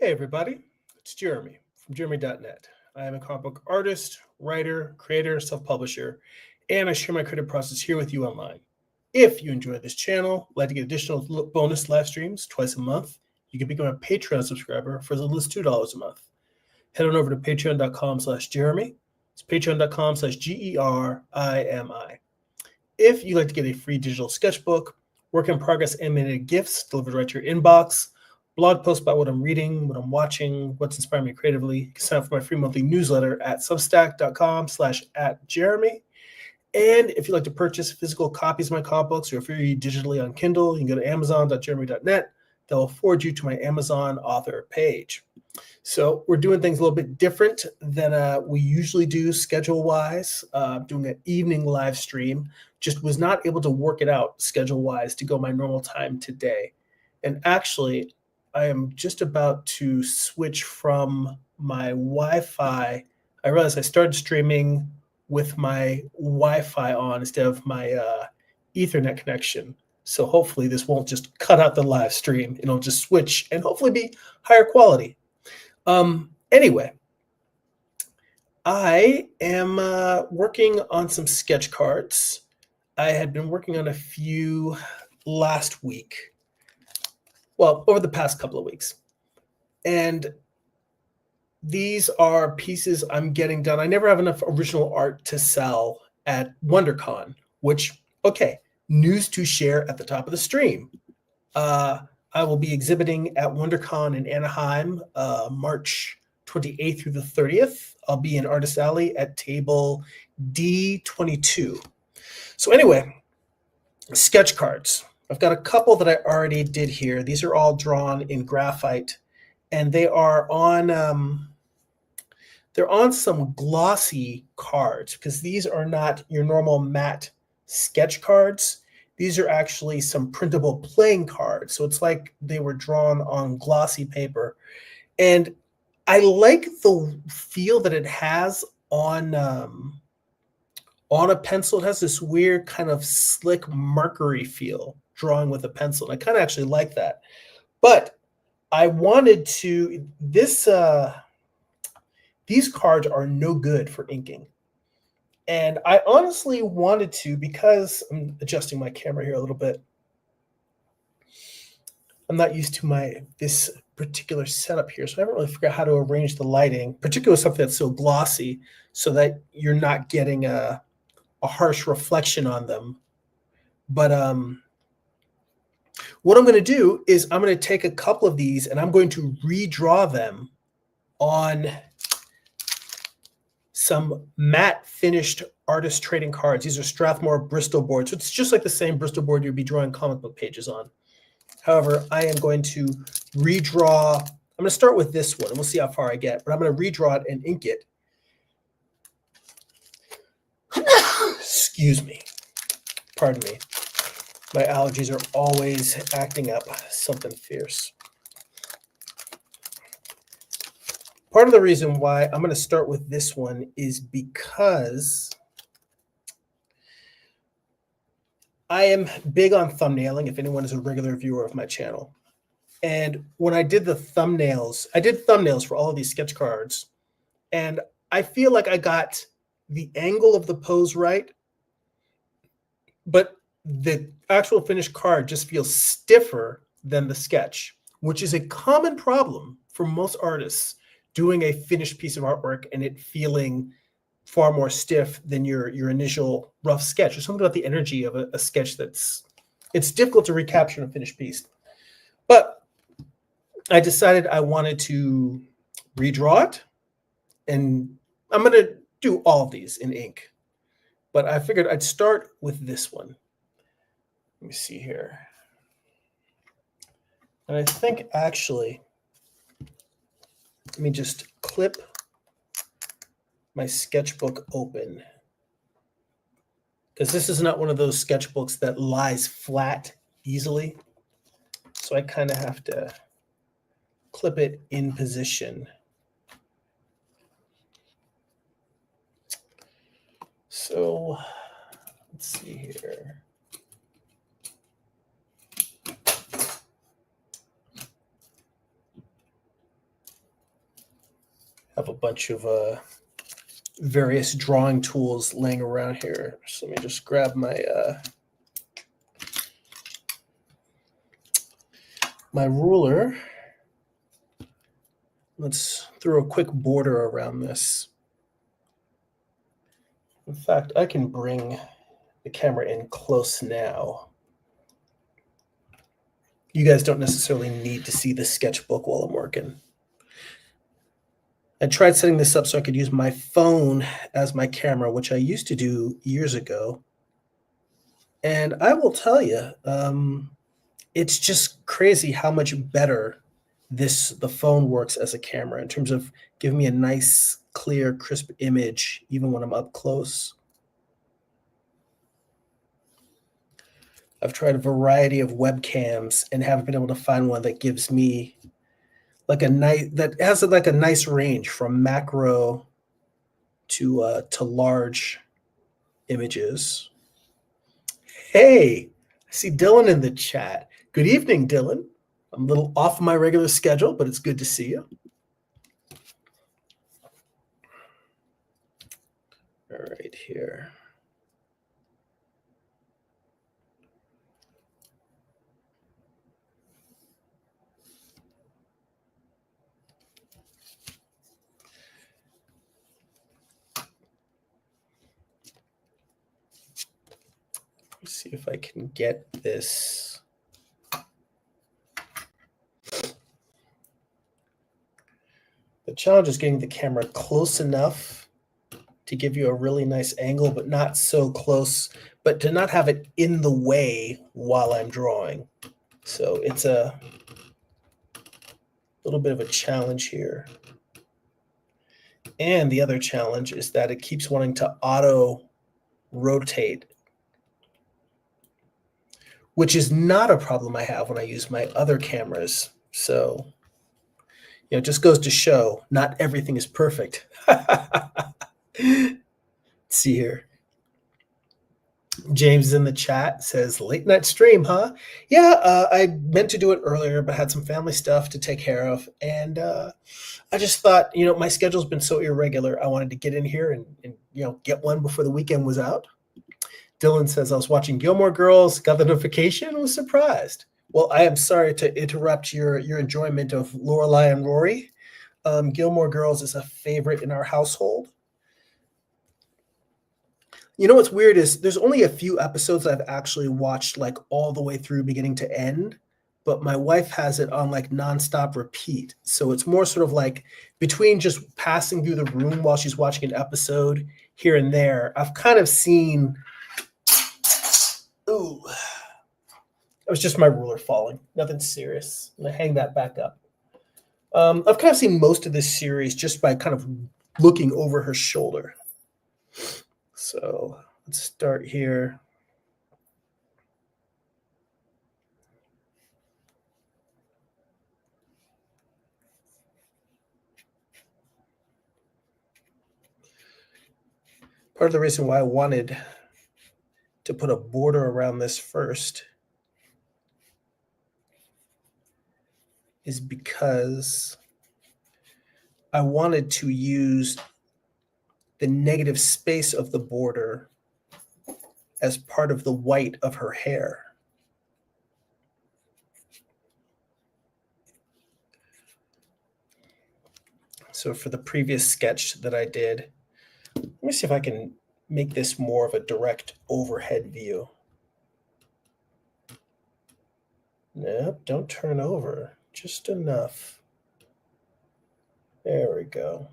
Hey everybody, it's Jeremy from Jeremy.net. I am a comic book artist, writer, creator, self-publisher, and I share my creative process here with you online. If you enjoy this channel, like to get additional bonus live streams twice a month, you can become a Patreon subscriber for as little as $2 a month. Head on over to patreon.com/Jeremy. It's patreon.com/GERIMI. If you'd like to get a free digital sketchbook, work in progress animated GIFs delivered right to your inbox, blog posts about what I'm reading, what I'm watching, what's inspiring me creatively, you can sign up for my free monthly newsletter at substack.com/@Jeremy. And if you'd like to purchase physical copies of my comic books, or if you read digitally on Kindle, you can go to amazon.jeremy.net. That will forward you to my Amazon author page. So we're doing things a little bit different than we usually do schedule-wise. Doing an evening live stream. Just was not able to work it out schedule-wise to go my normal time today. And actually, I am just about to switch from my Wi-Fi. I realized I started streaming with my Wi-Fi on instead of my Ethernet connection. So hopefully this won't just cut out the live stream. It'll just switch and hopefully be higher quality. Anyway, I am working on some sketch cards. I had been working on a few last week. Well, over the past couple of weeks. And these are pieces I'm getting done. I never have enough original art to sell at WonderCon, which, okay, news to share at the top of the stream. I will be exhibiting at WonderCon in Anaheim, March 28th through the 30th. I'll be in Artist Alley at table D22. So anyway, sketch cards. I've got a couple that I already did here. These are all drawn in graphite, and they are on some glossy cards because these are not your normal matte sketch cards. These are actually some printable playing cards. So it's like they were drawn on glossy paper. And I like the feel that it has on a pencil. It has this weird kind of slick markery feel drawing with a pencil. And I kind of actually like that. But I wanted to, these cards are no good for inking. And I honestly wanted to, because I'm adjusting my camera here a little bit. I'm not used to this particular setup here, so I haven't really figured out how to arrange the lighting, particularly something that's so glossy, so that you're not getting a harsh reflection on them. But what I'm going to do is I'm going to take a couple of these and I'm going to redraw them on some matte finished artist trading cards. These are Strathmore Bristol boards. So it's just like the same Bristol board you'd be drawing comic book pages on. However, I am going to redraw. I'm going to start with this one, and we'll see how far I get. But I'm going to redraw it and ink it. Excuse me. Pardon me. My allergies are always acting up something fierce. Part of the reason why I'm going to start with this one is because I am big on thumbnailing, if anyone is a regular viewer of my channel. And when I did the thumbnails, I did thumbnails for all of these sketch cards. And I feel like I got the angle of the pose right, but the actual finished card just feels stiffer than the sketch, which is a common problem for most artists doing a finished piece of artwork and it feeling far more stiff than your initial rough sketch. There's something about the energy of a sketch it's difficult to recapture in a finished piece. But I decided I wanted to redraw it, and I'm going to do all of these in ink. But I figured I'd start with this one. Let me see here. And I think actually, let me just clip my sketchbook open, because this is not one of those sketchbooks that lies flat easily. So I kind of have to clip it in position. So let's see here. have a bunch of various drawing tools laying around here. So let me just grab my my ruler. Let's throw a quick border around this. In fact, I can bring the camera in close now. You guys don't necessarily need to see the sketchbook while I'm working. I tried setting this up so I could use my phone as my camera, which I used to do years ago. And I will tell you, it's just crazy how much better the phone works as a camera in terms of giving me a nice, clear, crisp image, even when I'm up close. I've tried a variety of webcams and haven't been able to find one that gives me like that has like a nice range from macro to large images. Hey, I see Dylan in the chat. Good evening, Dylan. I'm a little off my regular schedule, but it's good to see you. All right, here. Let's see if I can get this. The challenge is getting the camera close enough to give you a really nice angle, but not so close, but to not have it in the way while I'm drawing. So it's a little bit of a challenge here. And the other challenge is that it keeps wanting to auto rotate, which is not a problem I have when I use my other cameras. So, it just goes to show not everything is perfect. Let's see here. James in the chat says, late night stream, huh? Yeah, I meant to do it earlier, but had some family stuff to take care of. And I just thought, my schedule's been so irregular. I wanted to get in here and get one before the weekend was out. Dylan says, I was watching Gilmore Girls, got the notification, was surprised. Well, I am sorry to interrupt your enjoyment of Lorelai and Rory. Gilmore Girls is a favorite in our household. What's weird is there's only a few episodes I've actually watched like all the way through beginning to end, but my wife has it on like nonstop repeat. So it's more sort of like between just passing through the room while she's watching an episode here and there, I've kind of seen, ooh, it was just my ruler falling, nothing serious. I'm gonna hang that back up. I've kind of seen most of this series just by kind of looking over her shoulder. So let's start here. Part of the reason why I wanted to put a border around this first is because I wanted to use the negative space of the border as part of the white of her hair. So for the previous sketch that I did, let me see if I can make this more of a direct overhead view. Nope, don't turn over, just enough. There we go.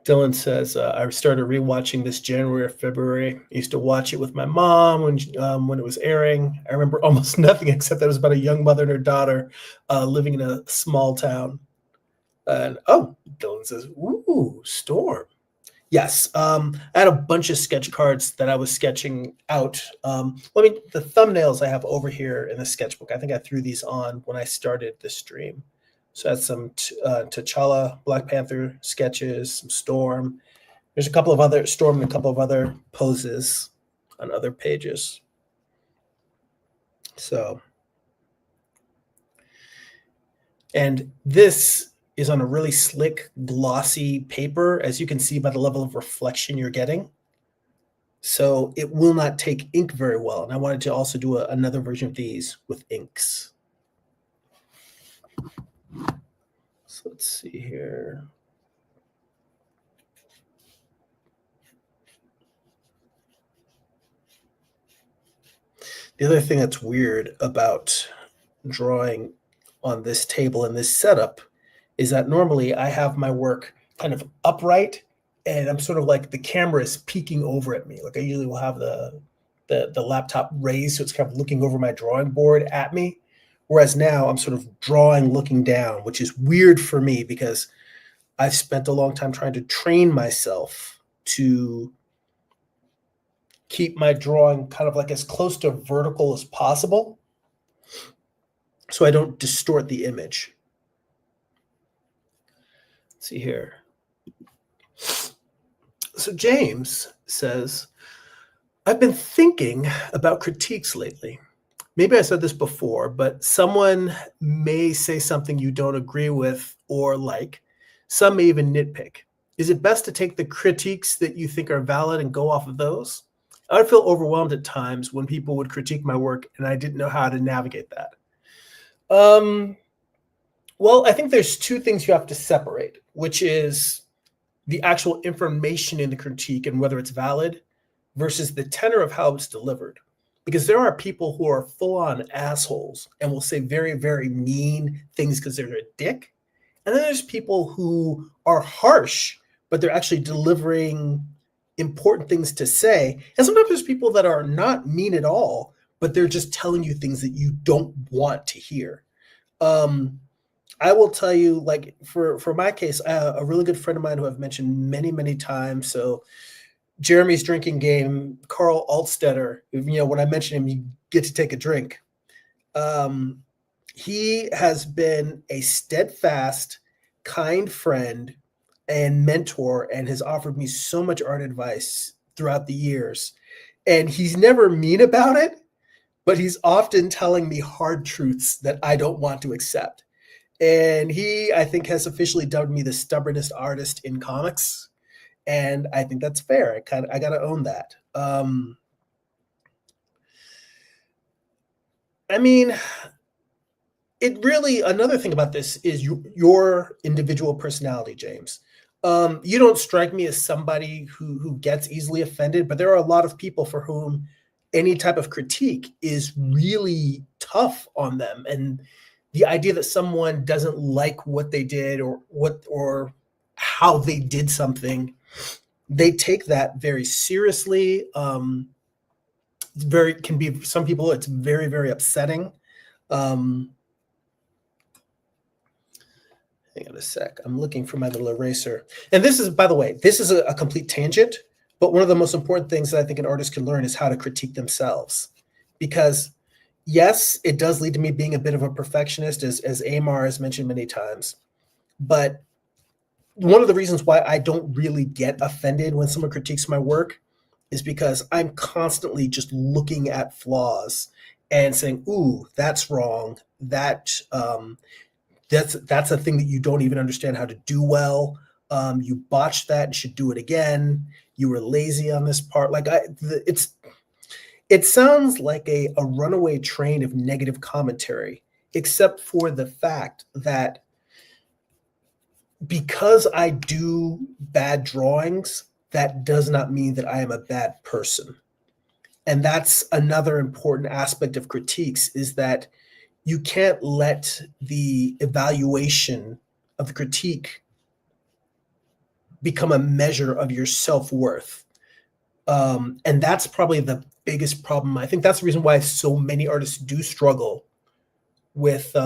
Dylan says, I started rewatching this January or February. I used to watch it with my mom when it was airing. I remember almost nothing except that it was about a young mother and her daughter living in a small town. And Dylan says, ooh, Storm. Yes, I had a bunch of sketch cards that I was sketching out. The thumbnails I have over here in the sketchbook. I think I threw these on when I started the stream. So that's some T'Challa, Black Panther sketches, some Storm. There's a couple of other Storm and a couple of other poses. on other pages. So, and this is on a really slick, glossy paper, as you can see by the level of reflection you're getting. So it will not take ink very well. And I wanted to also do another version of these with inks. So let's see here. The other thing that's weird about drawing on this table and this setup is that normally I have my work kind of upright and I'm sort of like the camera is peeking over at me. Like I usually will have the laptop raised so it's kind of looking over my drawing board at me. Whereas now I'm sort of drawing looking down, which is weird for me because I've spent a long time trying to train myself to keep my drawing kind of like as close to vertical as possible so I don't distort the image. Let's see here. So James says, I've been thinking about critiques lately. Maybe I said this before, but someone may say something you don't agree with or like. Some may even nitpick. Is it best to take the critiques that you think are valid and go off of those? I would feel overwhelmed at times when people would critique my work and I didn't know how to navigate that. Well, I think there's two things you have to separate, which is the actual information in the critique and whether it's valid versus the tenor of how it's delivered. Because there are people who are full-on assholes and will say very, very mean things because they're a dick. And then there's people who are harsh, but they're actually delivering important things to say. And sometimes there's people that are not mean at all, but they're just telling you things that you don't want to hear. I will tell you, like for my case, a really good friend of mine who I've mentioned many, many times. So Jeremy's drinking game, Carl Altstetter, when I mention him, you get to take a drink. He has been a steadfast, kind friend and mentor and has offered me so much art advice throughout the years. And he's never mean about it, but he's often telling me hard truths that I don't want to accept. And he, I think, has officially dubbed me the stubbornest artist in comics. And I think that's fair. I got to own that. I mean, it really, another thing about this is your individual personality, James. You don't strike me as somebody who gets easily offended, but there are a lot of people for whom any type of critique is really tough on them. And the idea that someone doesn't like what they did or how they did something, they take that very seriously. Some people, it's very, very upsetting. Hang on a sec. I'm looking for my little eraser. And this is, by the way, this is a complete tangent, but one of the most important things that I think an artist can learn is how to critique themselves. Because yes, it does lead to me being a bit of a perfectionist, as Amar has mentioned many times. But one of the reasons why I don't really get offended when someone critiques my work is because I'm constantly just looking at flaws and saying, ooh, that's wrong. That's a thing that you don't even understand how to do well. You botched that and should do it again. You were lazy on this part. It sounds like a runaway train of negative commentary, except for the fact that because I do bad drawings, that does not mean that I am a bad person. And that's another important aspect of critiques, is that you can't let the evaluation of the critique become a measure of your self-worth. And that's probably the biggest problem. I think that's the reason why so many artists do struggle with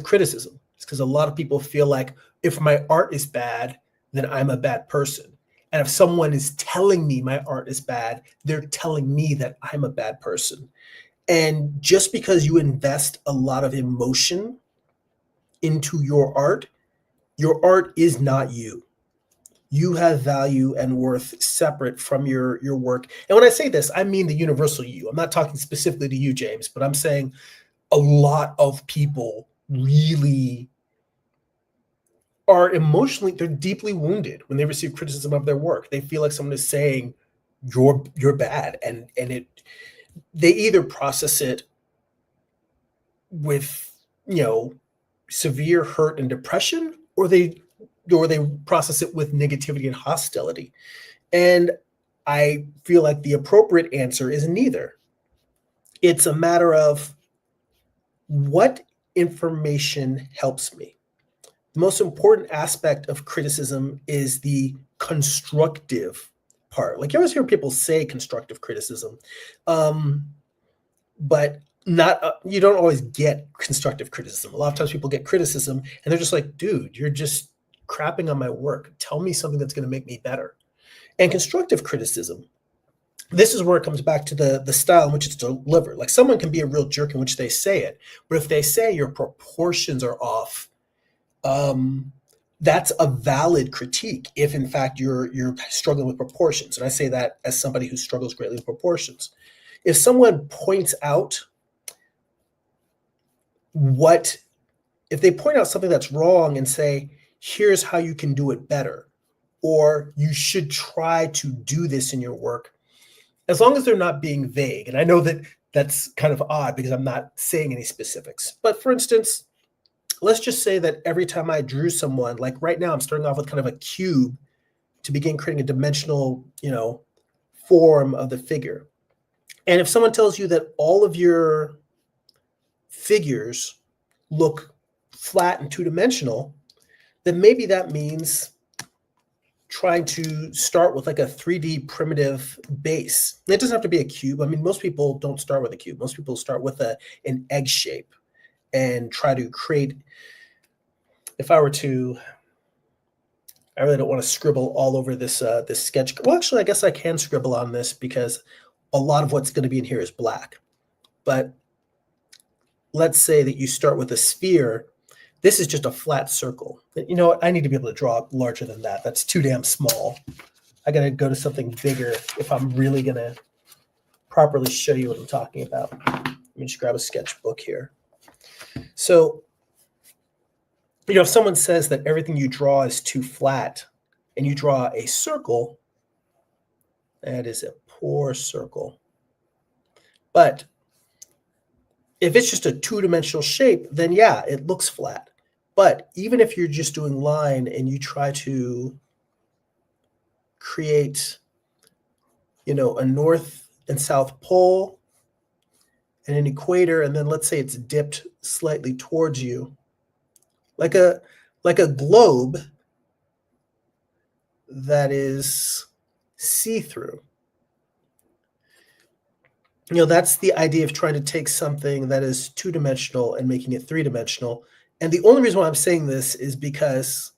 criticism. It's because a lot of people feel like if my art is bad, then I'm a bad person. And if someone is telling me my art is bad, they're telling me that I'm a bad person. And just because you invest a lot of emotion into your art is not you. You have value and worth separate from your work. And when I say this, I mean the universal you. I'm not talking specifically to you, James, but I'm saying a lot of people really are emotionally, they're deeply wounded when they receive criticism of their work. They feel like someone is saying you're bad, and they either process it with, severe hurt and depression, or they process it with negativity and hostility. And I feel like the appropriate answer is neither. It's a matter of what information helps me. The most important aspect of criticism is the constructive part. Like, you always hear people say constructive criticism, but not you don't always get constructive criticism. A lot of times people get criticism and they're just like, dude, you're just crapping on my work. Tell me something that's going to make me better. And constructive criticism, this is where it comes back to the style in which it's delivered. Like, someone can be a real jerk in which they say it, but if they say your proportions are off, that's a valid critique if in fact you're struggling with proportions. And I say that as somebody who struggles greatly with proportions. If someone points out if they point out something that's wrong and say, here's how you can do it better, or you should try to do this in your work, as long as they're not being vague. And I know that that's kind of odd because I'm not saying any specifics. But for instance, let's just say that every time I drew someone, like right now, I'm starting off with kind of a cube to begin creating a dimensional, form of the figure. And if someone tells you that all of your figures look flat and two-dimensional, then maybe that means trying to start with like a 3D primitive base. It doesn't have to be a cube. I mean, most people don't start with a cube. Most people start with an egg shape and try to create. If I were to, I really don't want to scribble all over this sketch. Well, actually, I guess I can scribble on this because a lot of what's going to be in here is black. But let's say that you start with a sphere. This is just a flat circle. You know what? I need to be able to draw larger than that. That's too damn small. I got to go to something bigger if I'm really going to properly show you what I'm talking about. Let me just grab a sketchbook here. So, if someone says that everything you draw is too flat and you draw a circle, that is a poor circle. But if it's just a two-dimensional shape, then yeah, it looks flat. But even if you're just doing line and you try to create, a north and south pole and an equator, and then let's say it's dipped slightly towards you, like a globe that is see-through. That's the idea of trying to take something that is two-dimensional and making it three-dimensional. And the only reason why I'm saying this is because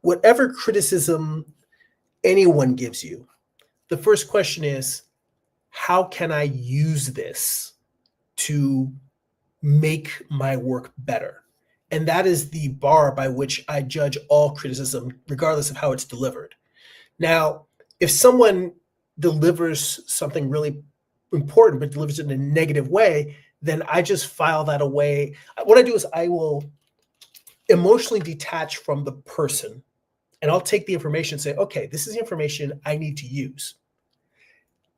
whatever criticism anyone gives you, the first question is, how can I use this to make my work better? And that is the bar by which I judge all criticism, regardless of how it's delivered. Now, if someone delivers something really important but delivers it in a negative way, then I just file that away. What I do is I will emotionally detach from the person, and I'll take the information and say, okay, this is the information I need to use.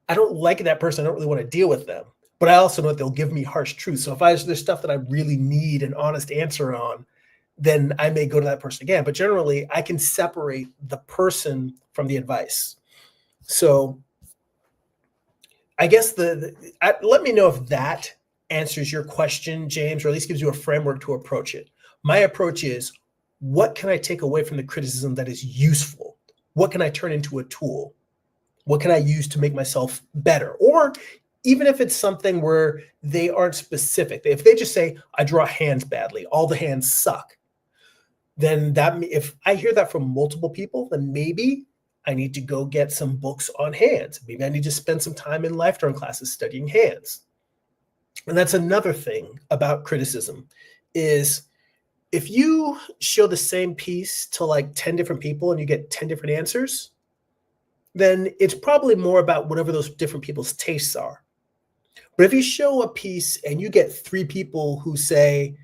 I don't like that person. I don't really want to deal with them, but I also know that they'll give me harsh truth. So if there's stuff that I really need an honest answer on, then I may go to that person again. But generally, I can separate the person from the advice. So I guess let me know if that answers your question, James, or at least gives you a framework to approach it. My approach is, what can I take away from the criticism that is useful? What can I turn into a tool? What can I use to make myself better? Or even if it's something where they aren't specific, if they just say, I draw hands badly, all the hands suck, then if I hear that from multiple people, then maybe I need to go get some books on hands. Maybe I need to spend some time in lifetime classes studying hands. And that's another thing about criticism is if you show the same piece to like 10 different people and you get 10 different answers, then it's probably more about whatever those different people's tastes are. But if you show a piece and you get 3 people who say,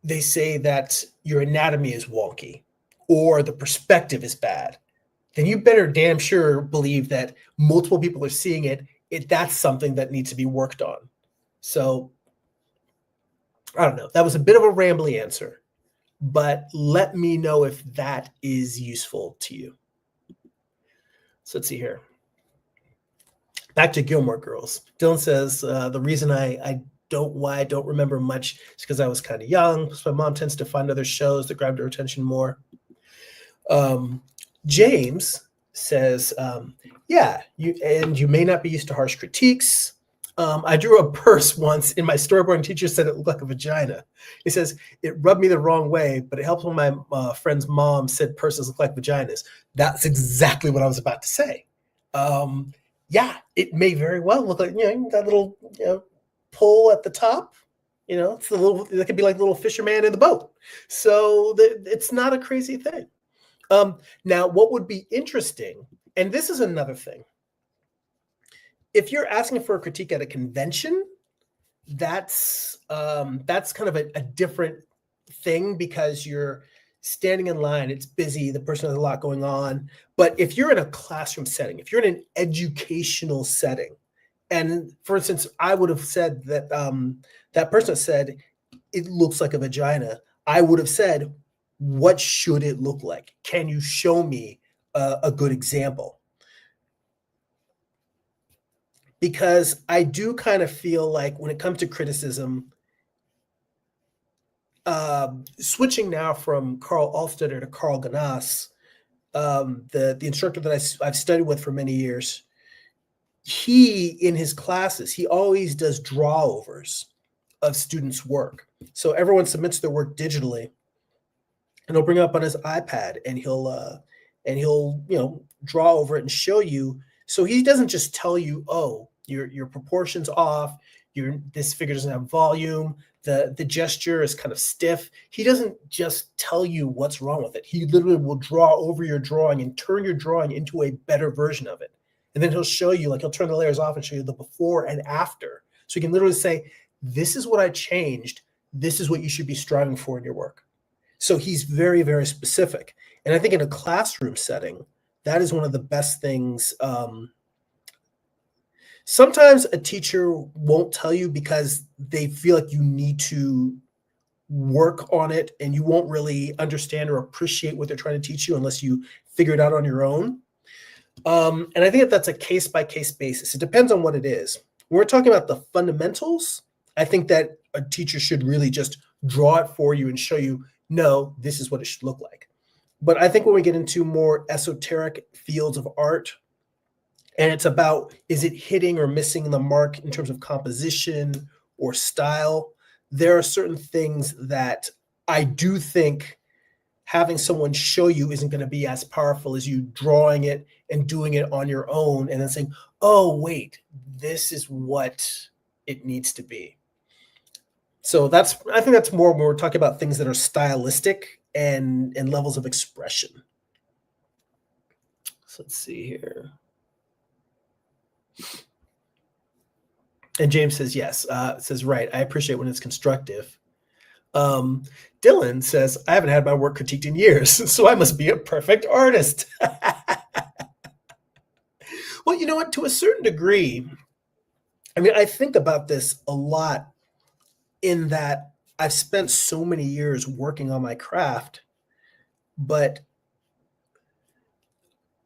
they say that your anatomy is wonky or the perspective is bad, then you better damn sure believe that multiple people are seeing it. That's something that needs to be worked on. So I don't know. That was a bit of a rambly answer, but let me know if that is useful to you. So let's see here. Back to Gilmore Girls. Dylan says the reason I don't remember much is because I was kind of young. So my mom tends to find other shows that grabbed her attention more. James says, yeah, you may not be used to harsh critiques. I drew a purse once and my storyboarding teacher said it looked like a vagina. He says, it rubbed me the wrong way, but it helped when my friend's mom said purses look like vaginas. That's exactly what I was about to say. Yeah, it may very well look like, that little, pull at the top. It's a little, it could be like a little fisherman in the boat. So it's not a crazy thing. Now, what would be interesting, and this is another thing, if you're asking for a critique at a convention, that's kind of a different thing because you're standing in line, it's busy, the person has a lot going on. But if you're in a classroom setting, if you're in an educational setting, and for instance, I would have said that that person said, it looks like a vagina. I would have said, what should it look like? Can you show me a good example? Because I do kind of feel like when it comes to criticism, switching now from Carl Alstetter to Carl Ganas, the instructor that I've studied with for many years, he, in his classes, he always does drawovers of students' work. So everyone submits their work digitally, and he'll bring it up on his iPad, and he'll draw over it and show you. So he doesn't just tell you, oh, your proportions off, this figure doesn't have volume, the gesture is kind of stiff. He doesn't just tell you what's wrong with it. He literally will draw over your drawing and turn your drawing into a better version of it. And then he'll show you, like he'll turn the layers off and show you the before and after. So you can literally say, this is what I changed. This is what you should be striving for in your work. So he's very, very specific. And I think in a classroom setting, that is one of the best things. Sometimes a teacher won't tell you because they feel like you need to work on it and you won't really understand or appreciate what they're trying to teach you unless you figure it out on your own. And I think that's a case-by-case basis. It depends on what it is. When we're talking about the fundamentals, I think that a teacher should really just draw it for you and show you, no, this is what it should look like. But I think when we get into more esoteric fields of art, and it's about, is it hitting or missing the mark in terms of composition or style, there are certain things that I do think having someone show you isn't going to be as powerful as you drawing it and doing it on your own and then saying, oh, wait, this is what it needs to be. So I think that's more when we're talking about things that are stylistic and levels of expression. So let's see here. And James says, yes, says, right. I appreciate when it's constructive. Dylan says, I haven't had my work critiqued in years, so I must be a perfect artist. Well, you know what? To a certain degree, I mean, I think about this a lot in that I've spent so many years working on my craft, but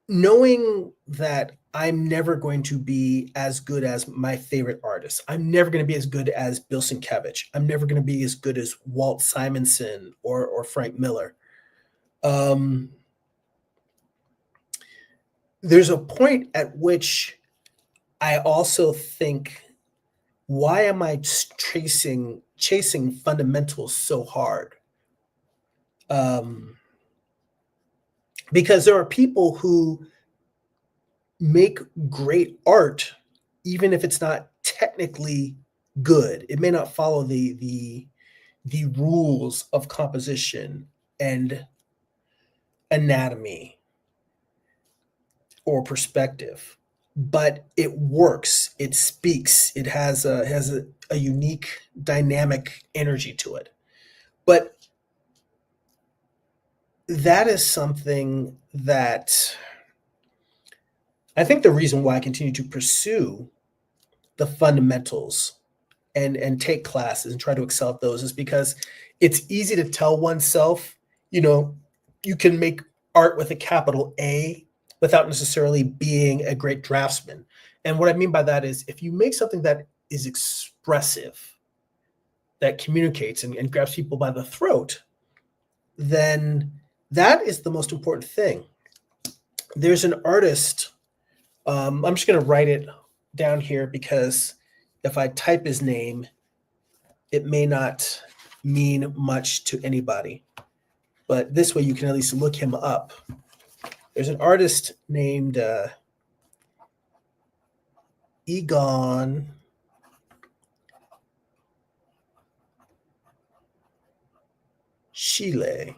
knowing that I'm never going to be as good as my favorite artists. I'm never going to be as good as Bill Sienkiewicz. I'm never going to be as good as Walt Simonson or Frank Miller. There's a point at which I also think, why am I chasing fundamentals so hard? Because there are people who make great art, even if it's not technically good. It may not follow the rules of composition and anatomy or perspective, but it works. It speaks. It has a unique dynamic energy to it. But that is something that I think the reason why I continue to pursue the fundamentals and take classes and try to excel at those is because it's easy to tell oneself, you know, you can make art with a capital A without necessarily being a great draftsman. And what I mean by that is if you make something that is expressive, that communicates and grabs people by the throat, then that is the most important thing. There's an artist, I'm just going to write it down here because if I type his name, it may not mean much to anybody, but this way you can at least look him up. There's an artist named Egon Schiele.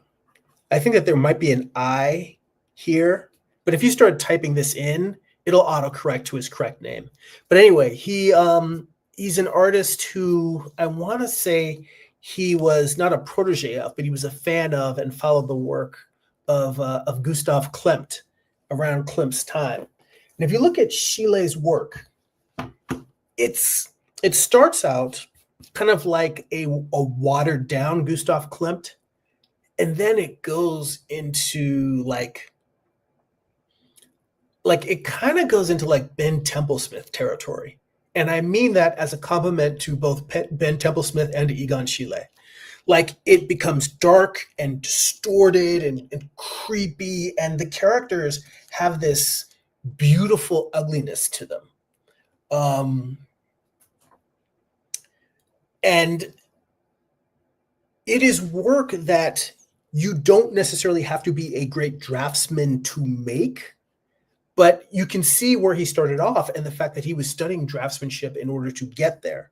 I think that there might be an I here, but if you start typing this in, it'll autocorrect to his correct name. But anyway, he's an artist who I want to say he was not a protege of, but he was a fan of and followed the work of Gustav Klimt around Klimt's time. And if you look at Schiele's work, it starts out kind of like a watered down Gustav Klimt, and then it goes into like it kind of goes into like Ben Templesmith territory. And I mean that as a compliment to both Ben Templesmith and Egon Schiele. Like it becomes dark and distorted and creepy, and the characters have this beautiful ugliness to them. And it is work that you don't necessarily have to be a great draftsman to make, but you can see where he started off and the fact that he was studying draftsmanship in order to get there.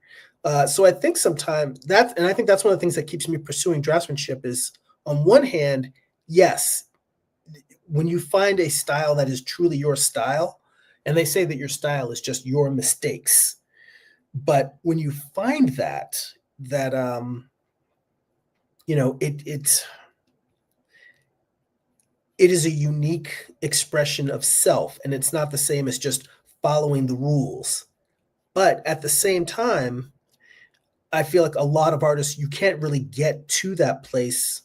So I think sometimes that, and I think that's one of the things that keeps me pursuing draftsmanship is, on one hand, yes, when you find a style that is truly your style, and they say that your style is just your mistakes, but when you find that you know, it is a unique expression of self, and it's not the same as just following the rules. But at the same time, I feel like a lot of artists, you can't really get to that place,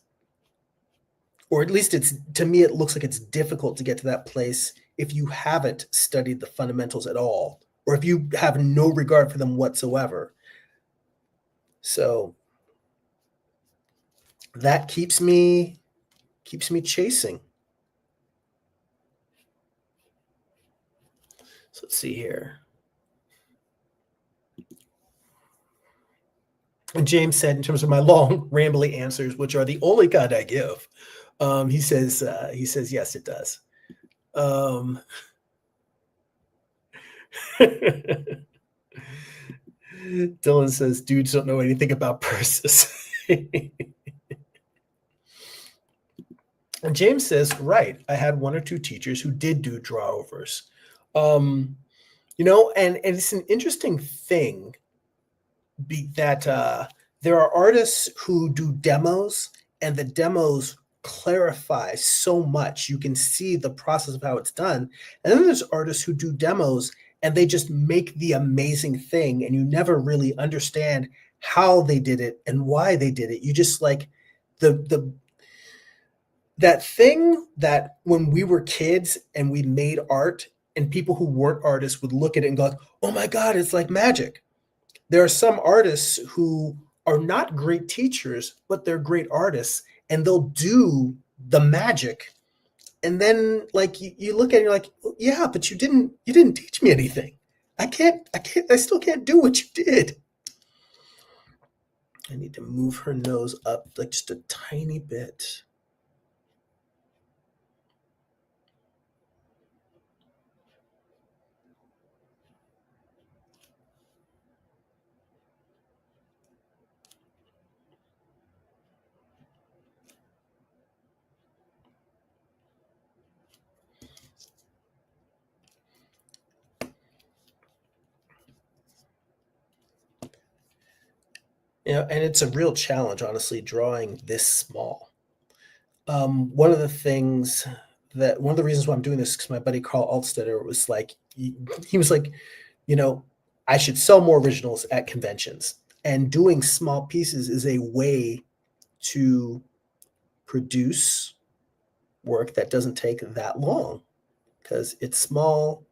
or at least it's, to me, it looks like it's difficult to get to that place if you haven't studied the fundamentals at all, or if you have no regard for them whatsoever. So that keeps me chasing. So let's see here. And James said, in terms of my long, rambly answers, which are the only kind I give, he says, yes, it does. Dylan says, dudes don't know anything about purses. And James says, right, I had one or two teachers who did do drawovers. You know, and it's an interesting thing that there are artists who do demos, and the demos clarify so much. You can see the process of how it's done. And then there's artists who do demos and they just make the amazing thing, and you never really understand how they did it and why they did it. You just like the that thing that when we were kids and we made art, and people who weren't artists would look at it and go, oh my God, it's like magic. There are some artists who are not great teachers, but they're great artists, and they'll do the magic. And then like you look at it, and you're like, yeah, but you didn't teach me anything. I still can't do what you did. I need to move her nose up like just a tiny bit. And it's a real challenge, honestly, drawing this small. One of the things one of the reasons why I'm doing this, because my buddy Carl Altstetter was like, he was like, you know, I should sell more originals at conventions. And doing small pieces is a way to produce work that doesn't take that long because it's small.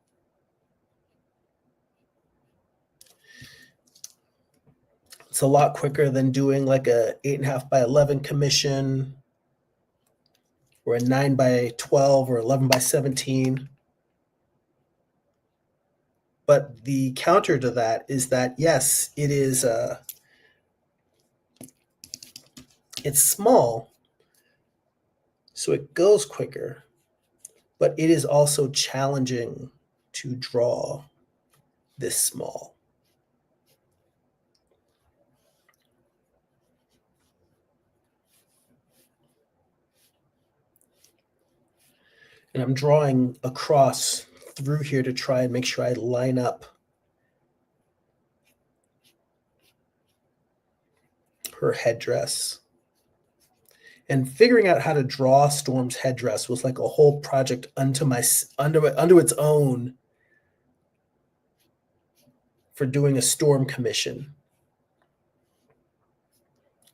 It's a lot quicker than doing like a 8.5 by 11 commission or a 9 by 12 or 11 by 17. But the counter to that is that, yes, it is, it's small, so it goes quicker, but it is also challenging to draw this small. And I'm drawing across through here to try and make sure I line up her headdress. And figuring out how to draw Storm's headdress was like a whole project unto its own for doing a Storm commission.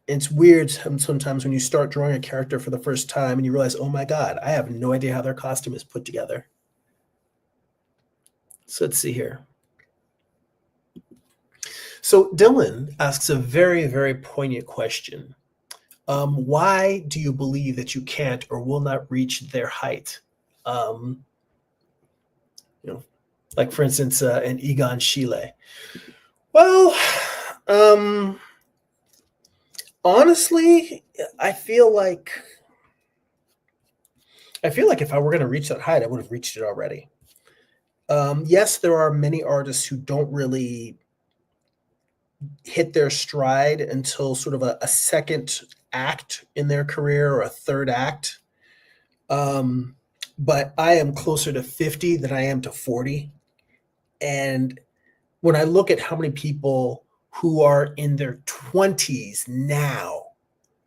It's weird sometimes when you start drawing a character for the first time and you realize, oh my God, I have no idea how their costume is put together. So let's see here. So Dylan asks a very, very poignant question. Why do you believe that you can't or will not reach their height? Like for instance, an Egon Schiele. Well, honestly, I feel like if I were going to reach that height, I would have reached it already. Yes, there are many artists who don't really hit their stride until sort of a second act in their career or a third act. But I am closer to 50 than I am to 40. And when I look at how many people who are in their 20s now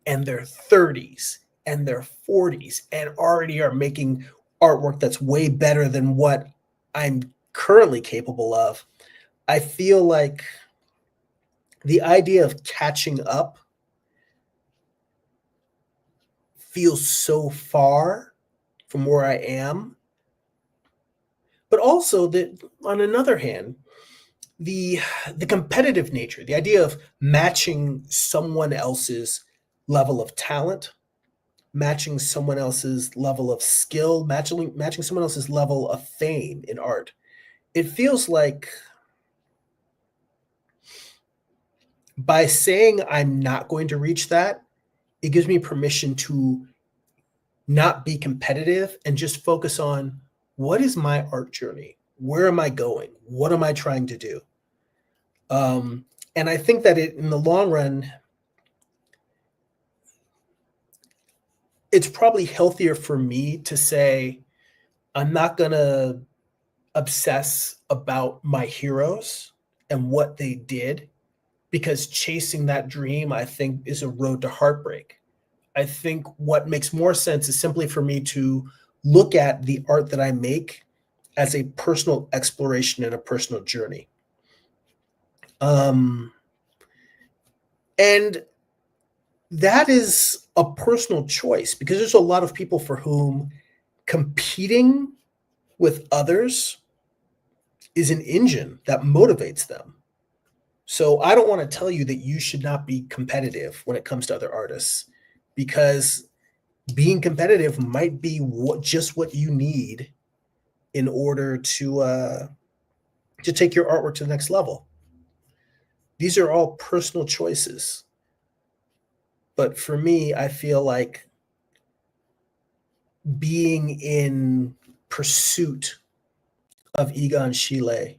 and their 30s and their 40s and already are making artwork that's way better than what I'm currently capable of, I feel like the idea of catching up feels so far from where I am. But also that on another hand, the competitive nature, the idea of matching someone else's level of talent, matching someone else's level of skill, matching someone else's level of fame in art. It feels like by saying I'm not going to reach that, it gives me permission to not be competitive and just focus on what is my art journey? Where am I going? What am I trying to do? And I think that in the long run, it's probably healthier for me to say, I'm not going to obsess about my heroes and what they did, because chasing that dream, I think, is a road to heartbreak. I think what makes more sense is simply for me to look at the art that I make as a personal exploration and a personal journey. And that is a personal choice, because there's a lot of people for whom competing with others is an engine that motivates them. So I don't want to tell you that you should not be competitive when it comes to other artists, because being competitive might be just what you need in order to take your artwork to the next level. These are all personal choices. But for me, I feel like being in pursuit of Egon Schiele,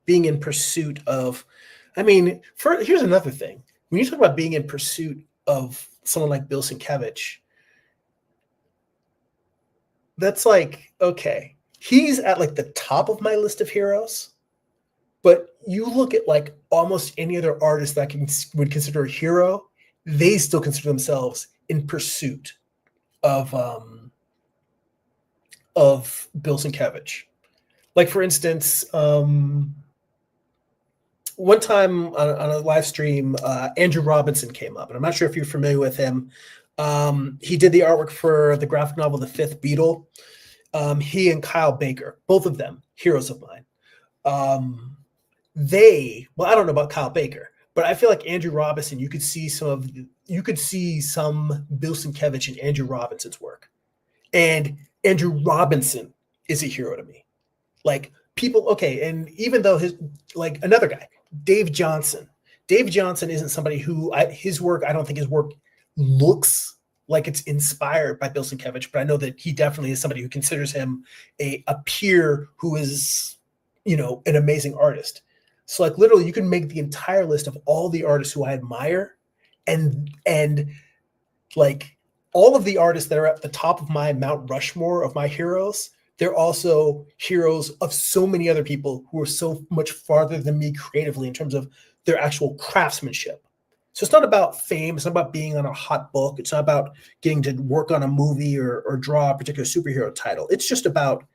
being in pursuit of, here's another thing. When you talk about being in pursuit of someone like Bill Sienkiewicz, that's like, okay, he's at like the top of my list of heroes, But you look at like almost any other artist that would consider a hero, they still consider themselves in pursuit of Bill Sienkiewicz. Like for instance, one time on a live stream, Andrew Robinson came up, and I'm not sure if you're familiar with him. He did the artwork for the graphic novel The Fifth Beatle. He and Kyle Baker, both of them, heroes of mine. Well, I don't know about Kyle Baker, but I feel like Andrew Robinson, you could see some Bill Sienkiewicz in Andrew Robinson's work. And Andrew Robinson is a hero to me. Like people, okay, and even though like another guy, Dave Johnson. Dave Johnson isn't somebody who I don't think his work looks like it's inspired by Bill Sienkiewicz, but I know that he definitely is somebody who considers him a peer who is, an amazing artist. So like literally you can make the entire list of all the artists who I admire and like all of the artists that are at the top of my Mount Rushmore of my heroes, they're also heroes of so many other people who are so much farther than me creatively in terms of their actual craftsmanship. So it's not about fame. It's not about being on a hot book. It's not about getting to work on a movie or draw a particular superhero title. It's just about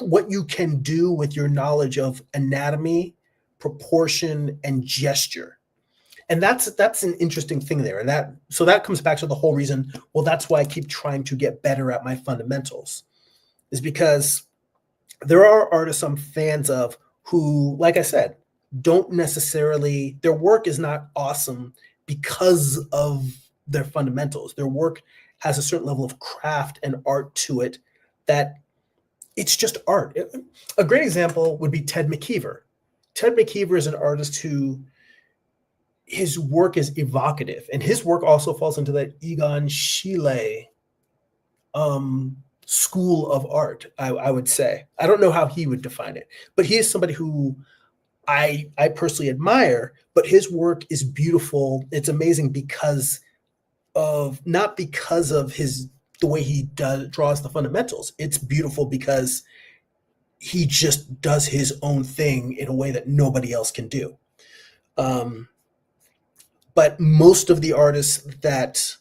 what you can do with your knowledge of anatomy, proportion, and gesture. And that's an interesting thing there. And that comes back to the whole reason, well, that's why I keep trying to get better at my fundamentals, is because there are artists I'm fans of who, like I said, don't necessarily, their work is not awesome because of their fundamentals. Their work has a certain level of craft and art to it that it's just art. A great example would be Ted McKeever. Ted McKeever is an artist who his work is evocative, and his work also falls into that Egon Schiele school of art, I would say. I don't know how he would define it, but he is somebody who I personally admire, but his work is beautiful. It's amazing not because of the way he draws the fundamentals. It's beautiful because he just does his own thing in a way that nobody else can do. But most of the artists that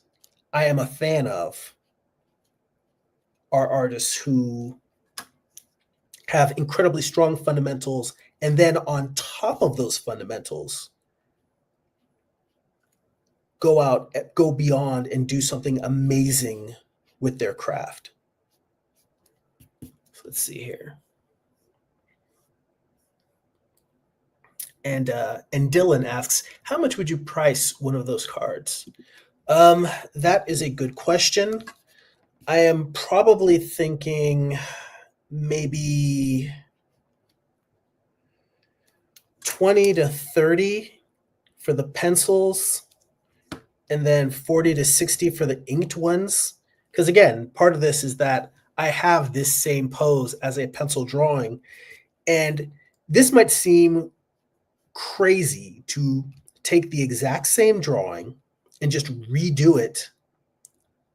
I am a fan of are artists who have incredibly strong fundamentals, and then on top of those fundamentals, go beyond and do something amazing with their craft. So let's see here. And Dylan asks, how much would you price one of those cards? That is a good question. I am probably thinking maybe 20 to 30 for the pencils, and then 40 to 60 for the inked ones. Because again, part of this is that I have this same pose as a pencil drawing, and this might seem crazy to take the exact same drawing and just redo it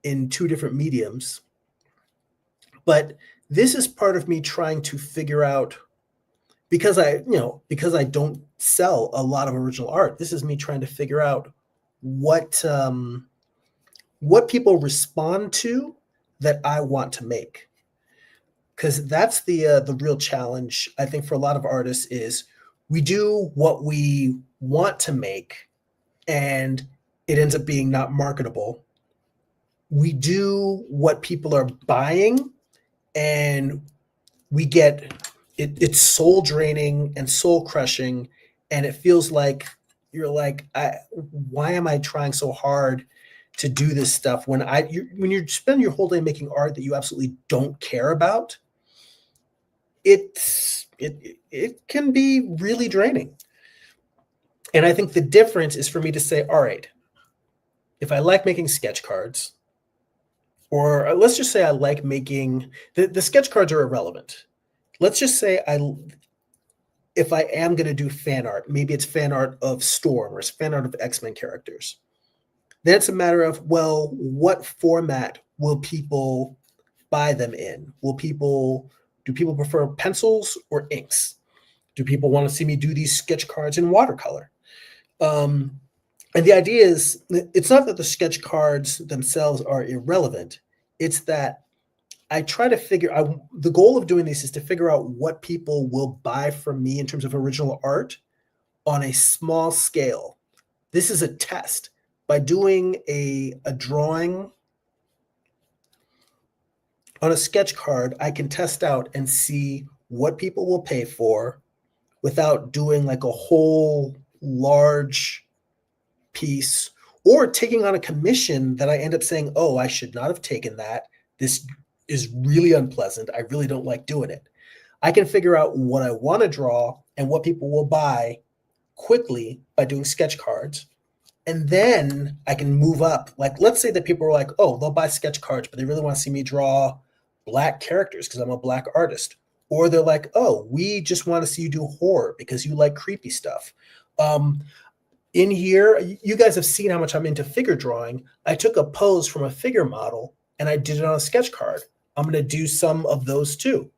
in two different mediums. But this is part of me trying to figure out, because I don't sell a lot of original art, this is me trying to figure out what people respond to that I want to make. Because that's the real challenge, I think, for a lot of artists is we do what we want to make and it ends up being not marketable. We do what people are buying and we get it's soul draining and soul crushing, and it feels like you're like, why am I trying so hard to do this stuff when you spend your whole day making art that you absolutely don't care about? It can be really draining. And I think the difference is for me to say, all right, if I like making sketch cards, or let's just say I like making the sketch cards are irrelevant. Let's just say if I am going to do fan art, maybe it's fan art of Storm or it's fan art of X-Men characters. Then it's a matter of, well, what format will people buy them in? Do people prefer pencils or inks? Do people want to see me do these sketch cards in watercolor? And the idea is, it's not that the sketch cards themselves are irrelevant. It's that I try to figure out, the goal of doing this is to figure out what people will buy from me in terms of original art on a small scale. This is a test. By doing a drawing on a sketch card, I can test out and see what people will pay for without doing like a whole large piece or taking on a commission that I end up saying, oh, I should not have taken that. This is really unpleasant. I really don't like doing it. I can figure out what I want to draw and what people will buy quickly by doing sketch cards. And then I can move up. Like, let's say that people are like, oh, they'll buy sketch cards, but they really want to see me draw Black characters because I'm a Black artist. Or they're like, oh, we just want to see you do horror because you like creepy stuff. In here, you guys have seen how much I'm into figure drawing. I took a pose from a figure model and I did it on a sketch card. I'm going to do some of those too.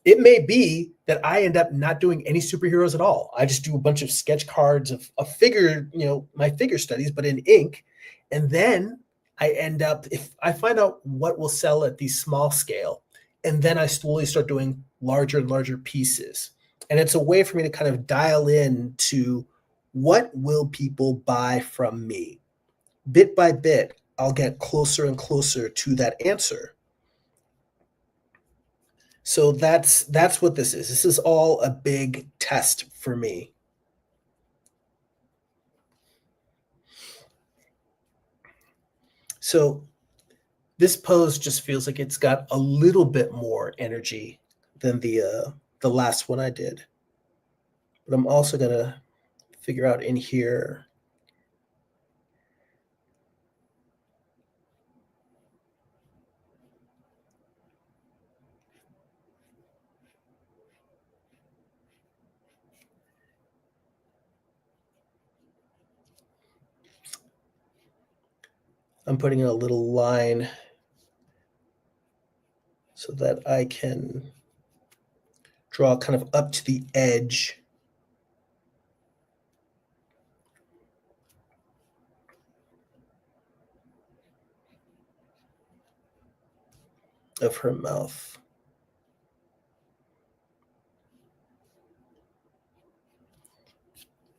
It may be that I end up not doing any superheroes at all. I just do a bunch of sketch cards of figure, my figure studies, but in ink. And then I end up, if I find out what will sell at the small scale, and then I slowly start doing larger and larger pieces. And it's a way for me to kind of dial in to what will people buy from me. Bit by bit, I'll get closer and closer to that answer. So that's what this is. This is all a big test for me. So this pose just feels like it's got a little bit more energy than the last one I did. But I'm also gonna figure out in here. I'm putting in a little line so that I can draw kind of up to the edge of her mouth.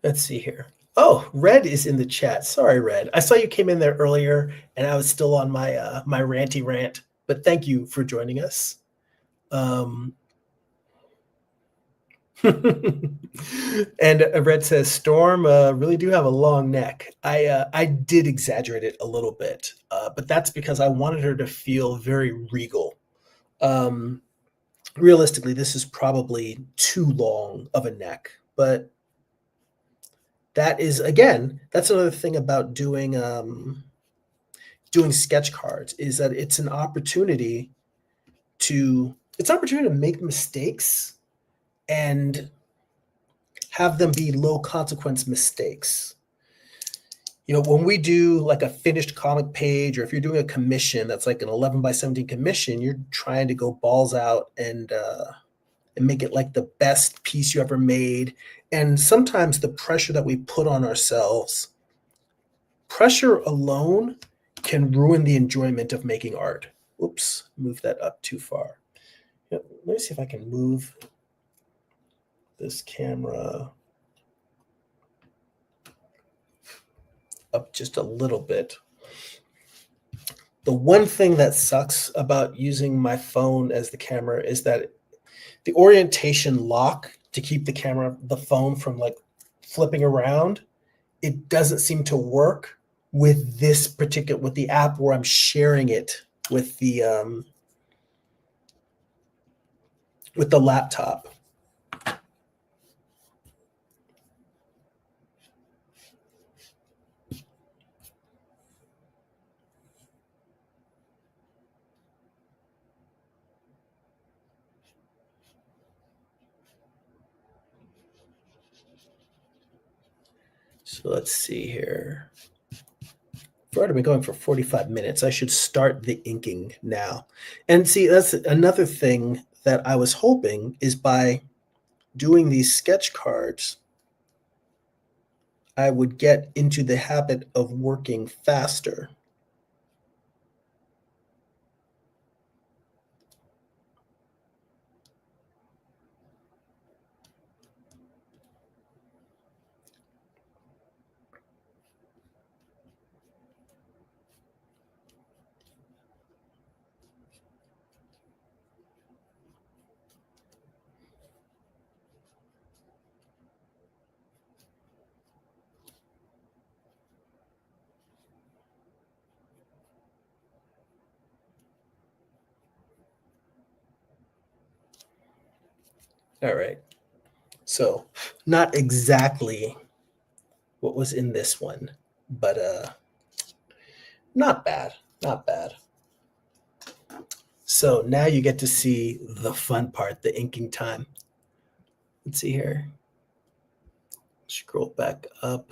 Let's see here. Oh, Red is in the chat. Sorry, Red. I saw you came in there earlier, and I was still on my my ranty rant. But thank you for joining us. And Red says, Storm really do have a long neck. I did exaggerate it a little bit, but that's because I wanted her to feel very regal. Realistically, this is probably too long of a neck, but that is, again, that's another thing about doing sketch cards, is that it's an opportunity to make mistakes and have them be low consequence mistakes. When we do like a finished comic page, or if you're doing a commission that's like an 11 by 17 commission, you're trying to go balls out and make it like the best piece you ever made. And sometimes the pressure that we put on ourselves, pressure alone can ruin the enjoyment of making art. Oops, move that up too far. Let me see if I can move this camera up just a little bit. The one thing that sucks about using my phone as the camera is that the orientation lock to keep the phone from like flipping around, it doesn't seem to work with the app where I'm sharing it with the laptop. So let's see here. I've already been going for 45 minutes. I should start the inking now. And see, that's another thing that I was hoping, is by doing these sketch cards, I would get into the habit of working faster. All right. So not exactly what was in this one, but not bad. Not bad. So now you get to see the fun part, the inking time. Let's see here. Scroll back up.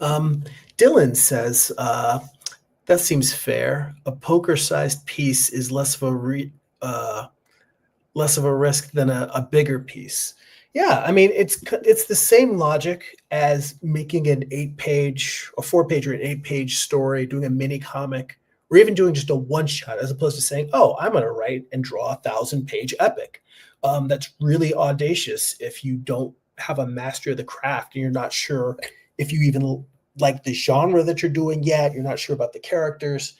Dylan says, that seems fair. A poker-sized piece is less of a risk than a bigger piece. Yeah, I mean it's the same logic as making an 8-page, a 4-page or an 8-page story, doing a mini comic, or even doing just a one shot, as opposed to saying, "Oh, I'm going to write and draw a 1,000-page epic." That's really audacious if you don't have a mastery of the craft and you're not sure if you even like the genre that you're doing yet. You're not sure about the characters.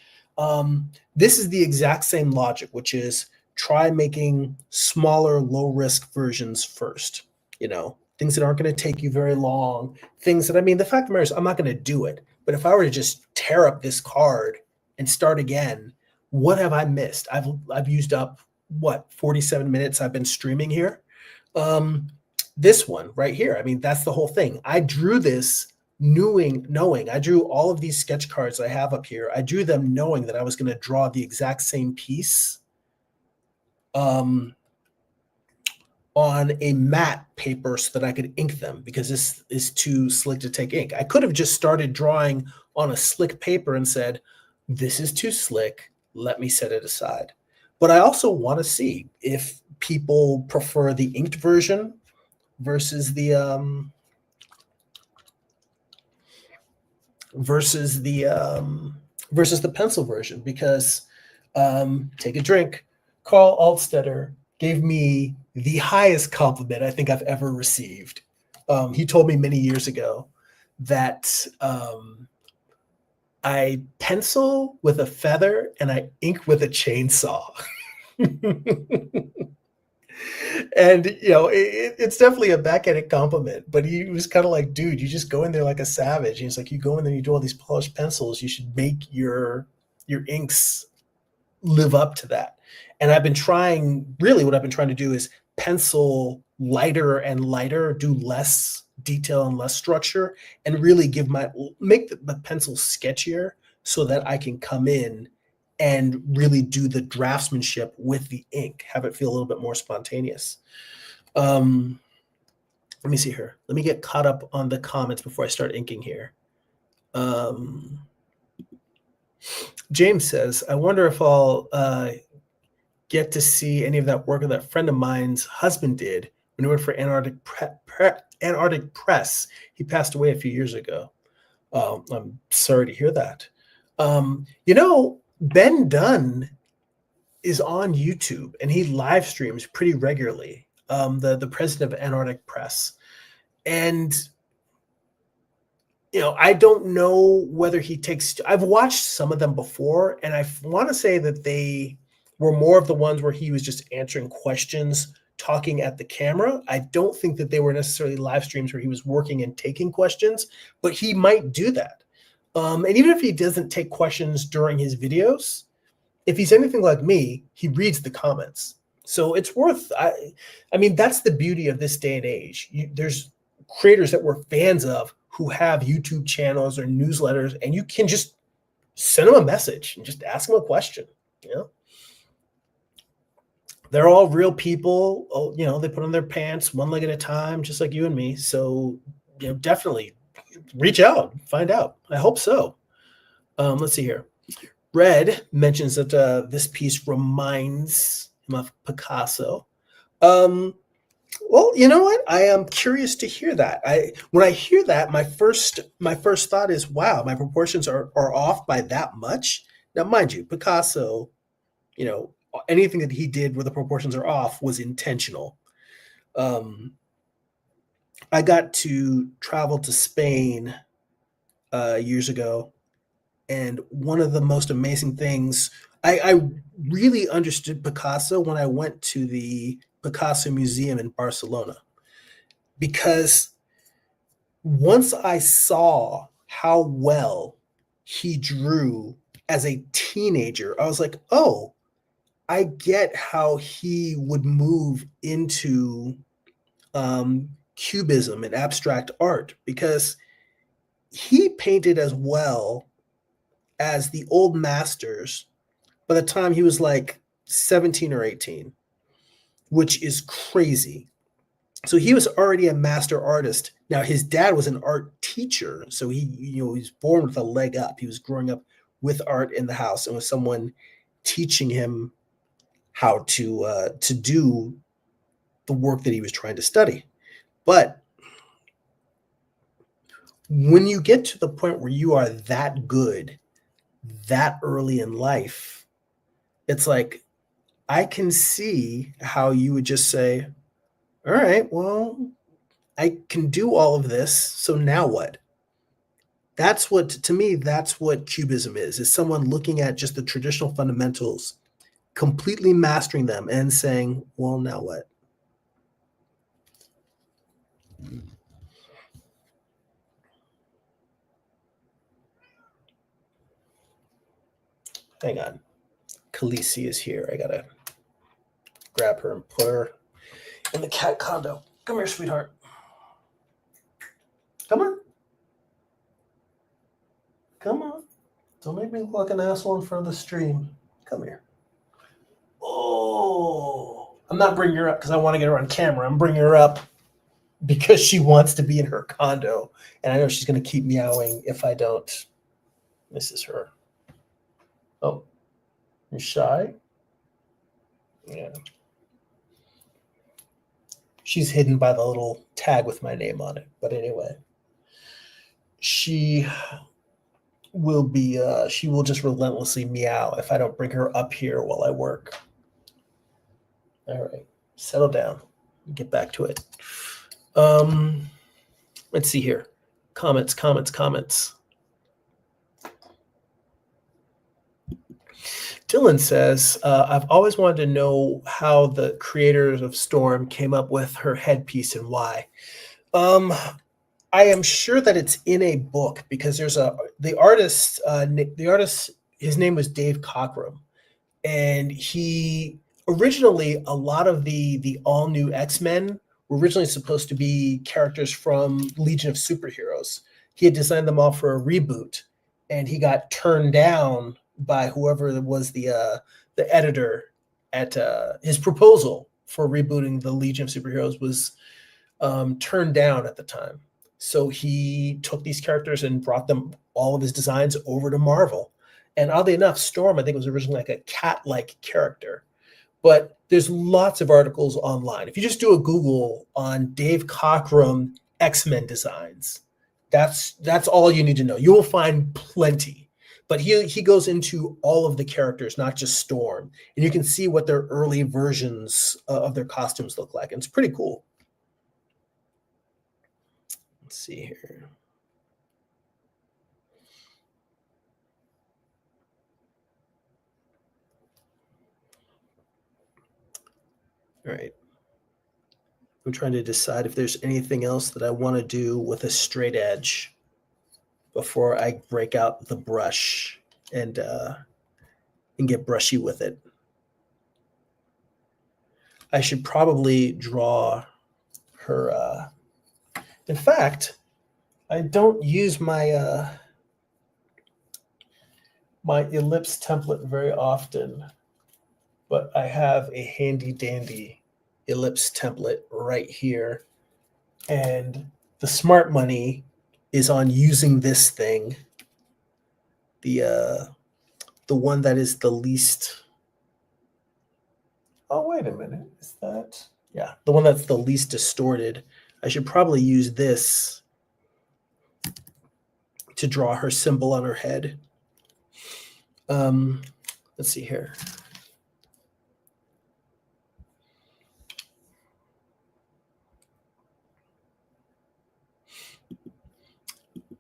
This is the exact same logic, which is try making smaller, low risk versions first. Things that aren't going to take you very long. Things that, I mean, the fact of the matter is, I'm not going to do it. But if I were to just tear up this card and start again, what have I missed? I've used up 47 minutes I've been streaming here. This one right here, I mean, that's the whole thing. I drew this knowing I drew all of these sketch cards I have up here. I drew them knowing that I was going to draw the exact same piece on a matte paper so that I could ink them, because this is too slick to take ink. I could have just started drawing on a slick paper and said, this is too slick, let me set it aside. But I also want to see if people prefer the inked version versus the pencil version, because take a drink. Carl Altstetter gave me the highest compliment I think I've ever received. He told me many years ago that I pencil with a feather and I ink with a chainsaw. And it's definitely a backhanded compliment, but he was kind of like, dude, you just go in there like a savage. And he's like, you go in there, you do all these polished pencils, you should make your inks live up to that. And what I've been trying to do is pencil lighter and lighter, do less detail and less structure, and really make the pencil sketchier so that I can come in and really do the draftsmanship with the ink, have it feel a little bit more spontaneous. Let me see here. Let me get caught up on the comments before I start inking here. James says, I wonder if I'll get to see any of that work that a friend of mine's husband did when he worked for Antarctic Press. He passed away a few years ago. I'm sorry to hear that. Ben Dunn is on YouTube and he live streams pretty regularly, the president of Antarctic Press. And I don't know whether I've watched some of them before, and I want to say that they were more of the ones where he was just answering questions, talking at the camera. I don't think that they were necessarily live streams where he was working and taking questions, but he might do that. And even if he doesn't take questions during his videos, if he's anything like me, he reads the comments. So it's I mean, that's the beauty of this day and age. There's creators that we're fans of who have YouTube channels or newsletters, and you can just send them a message and just ask them a question. They're all real people. They put on their pants one leg at a time, just like you and me. So, definitely reach out, find out. I hope so. Let's see here. Red mentions that this piece reminds him of Picasso. Well, you know what? I am curious to hear that. When I hear that, my first thought is, wow, my proportions are off by that much. Now, mind you, Picasso, you know, anything that he did where the proportions are off was intentional. Um, I got to travel to Spain years ago, and one of the most amazing things I really understood Picasso when I went to the Picasso Museum in Barcelona, because once I saw how well he drew as a teenager, I was like, oh, I get how he would move into cubism and abstract art, because he painted as well as the old masters by the time he was like 17 or 18, which is crazy. So he was already a master artist. Now his dad was an art teacher, so he was born with a leg up. He was growing up with art in the house and with someone teaching him how to do the work that he was trying to study. But when you get to the point where you are that good that early in life, it's like I can see how you would just say, all right, well, I can do all of this. So now what? That's what, to me, that's what cubism is someone looking at just the traditional fundamentals, completely mastering them and saying, well, now what? Hang on. Khaleesi is here. I gotta grab her and put her in the cat condo. Come here, sweetheart. Come on. Come on. Don't make me look like an asshole in front of the stream. Come here. Oh, I'm not bringing her up because I want to get her on camera. I'm bringing her up because she wants to be in her condo, and I know she's going to keep meowing if I don't. This is her. Oh, you're shy? Yeah. She's hidden by the little tag with my name on it. But anyway, she she will just relentlessly meow if I don't bring her up here while I work. All right, settle down. Get back to it. Let's see here. Comments. Dylan says, I've always wanted to know how the creators of Storm came up with her headpiece and why. I am sure that it's in a book, because there's the artist, his name was Dave Cockrum, and he originally, a lot of the all new X-Men were originally supposed to be characters from Legion of Superheroes. He had designed them all for a reboot, and he got turned down by whoever was the editor at his proposal for rebooting the Legion of Superheroes was turned down at the time. So he took these characters and brought them, all of his designs, over to Marvel. And oddly enough, Storm, I think, was originally like a cat-like character. But there's lots of articles online. If you just do a Google on Dave Cockrum X-Men designs, that's all you need to know. You will find plenty. But he goes into all of the characters, not just Storm, and you can see what their early versions of their costumes look like. And it's pretty cool. Let's see here. All right. I'm trying to decide if there's anything else that I want to do with a straight edge before I break out the brush and get brushy with it. I should probably draw her. In fact, I don't use my my ellipse template very often, but I have a handy dandy ellipse template right here, and the smart money is on using this thing, the one that is the least. Oh, wait a minute, is that? Yeah, the one that's the least distorted. I should probably use this to draw her symbol on her head. Let's see here.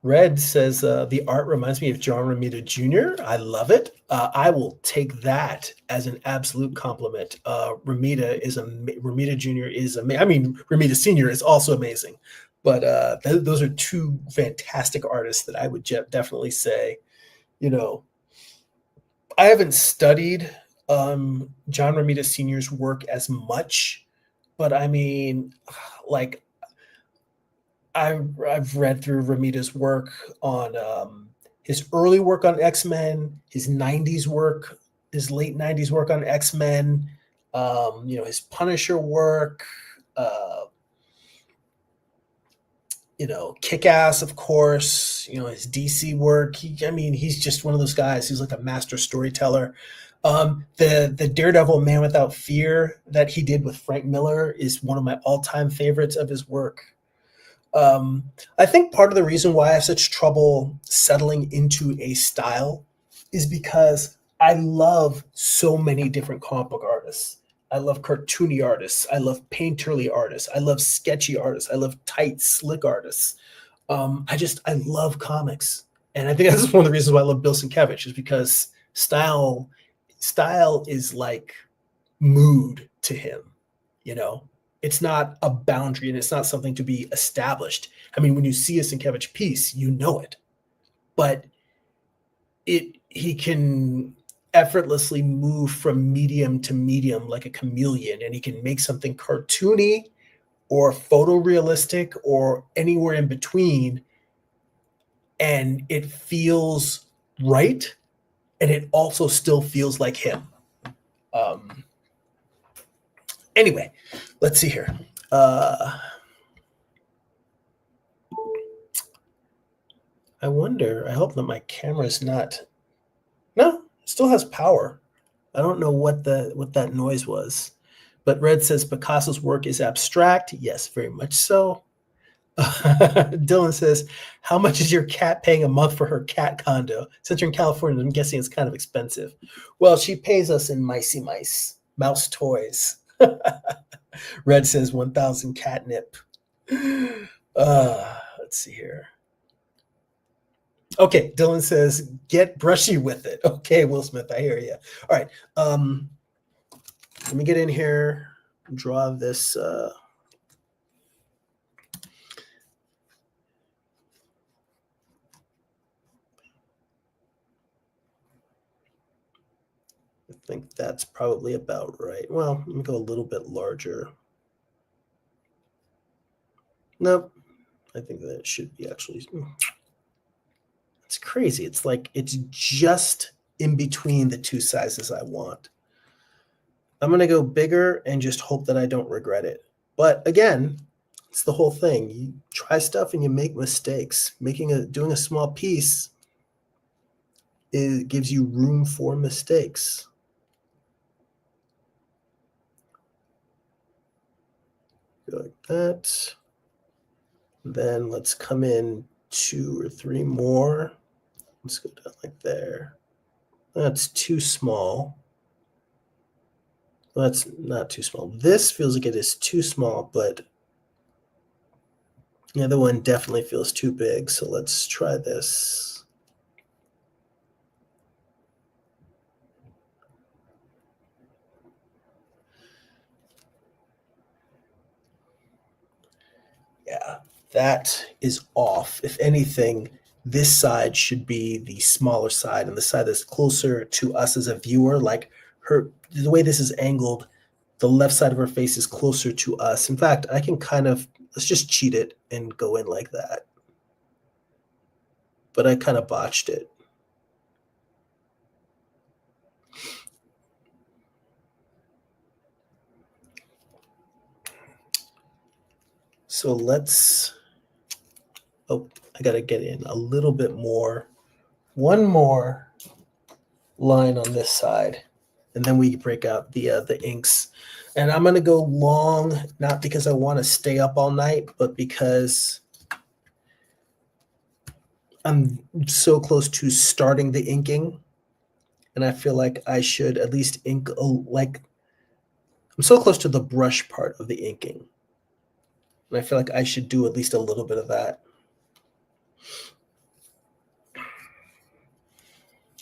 Red says the art reminds me of John Romita Jr. I love it. I will take that as an absolute compliment. Romita Jr. is amazing. I mean, Romita Sr. is also amazing, but those are two fantastic artists that I would definitely say. You know, I haven't studied John Romita Sr.'s work as much, but I mean, like I've read through Ramita's work on his early work on X-Men, his '90s work, his late '90s work on X-Men, his Punisher work, Kick-Ass, of course, his DC work. He's just one of those guys. He's like a master storyteller. The Daredevil Man Without Fear that he did with Frank Miller is one of my all-time favorites of his work. I think part of the reason why I have such trouble settling into a style is because I love so many different comic book artists. I love cartoony artists. I love painterly artists. I love sketchy artists. I love tight, slick artists. I love comics, and I think that's one of the reasons why I love Bill Sienkiewicz is because style is like mood to him. It's not a boundary and it's not something to be established. I mean, when you see a Sienkiewicz piece, you know it, but he can effortlessly move from medium to medium like a chameleon, and he can make something cartoony or photorealistic or anywhere in between, and it feels right, and it also still feels like him. Anyway, let's see here. I wonder, I hope that my camera's not. No, it still has power. I don't know what that noise was. But Red says Picasso's work is abstract. Yes, very much so. Dylan says, how much is your cat paying a month for her cat condo? Since you're in California, I'm guessing it's kind of expensive. Well, she pays us in mouse toys. Red says 1,000 catnip. Let's see here. Okay, Dylan says, get brushy with it. Okay, Will Smith, I hear you. All right, let me get in here, draw this. I think that's probably about right. Well, let me go a little bit larger. Nope, I think that should be actually. It's crazy. It's like it's just in between the two sizes I want. I'm going to go bigger and just hope that I don't regret it. But again, it's the whole thing. You try stuff and you make mistakes. Doing a small piece, it gives you room for mistakes. Go like that. Then let's come in 2 or 3 more. Let's go down like there. That's too small. Well, that's not too small. This feels like it is too small, but the other one definitely feels too big. So let's try this. Yeah, that is off. If anything, this side should be the smaller side, and the side that's closer to us as a viewer, like the way this is angled, the left side of her face is closer to us. In fact, I can let's just cheat it and go in like that. But I kind of botched it. So I got to get in a little bit more. One more line on this side. and then we break out the inks. And I'm gonna go long, not because I want to stay up all night, but because I'm so close to starting the inking, and I feel like I should at least ink like I'm so close to the brush part of the inking, and I feel like I should do at least a little bit of that.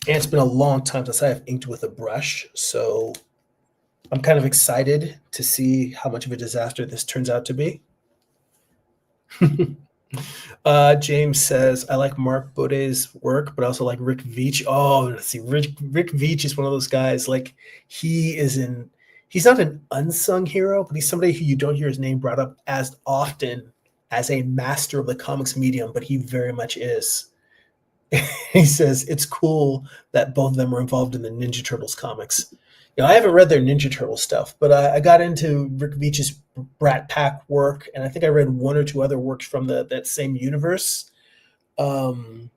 And it's been a long time since I have inked with a brush, so I'm kind of excited to see how much of a disaster this turns out to be. James says, I like Mark Bode's work, but I also like Rick Veitch. Oh, let's see. Rick Veitch is one of those guys. Like, he's not an unsung hero, but he's somebody who you don't hear his name brought up as often as a master of the comics medium, but he very much is. He says, it's cool that both of them were involved in the Ninja Turtles comics. I haven't read their Ninja Turtle stuff, but I got into Rick Veitch's Brat Pack work, and I think I read one or two other works from that same universe. Um,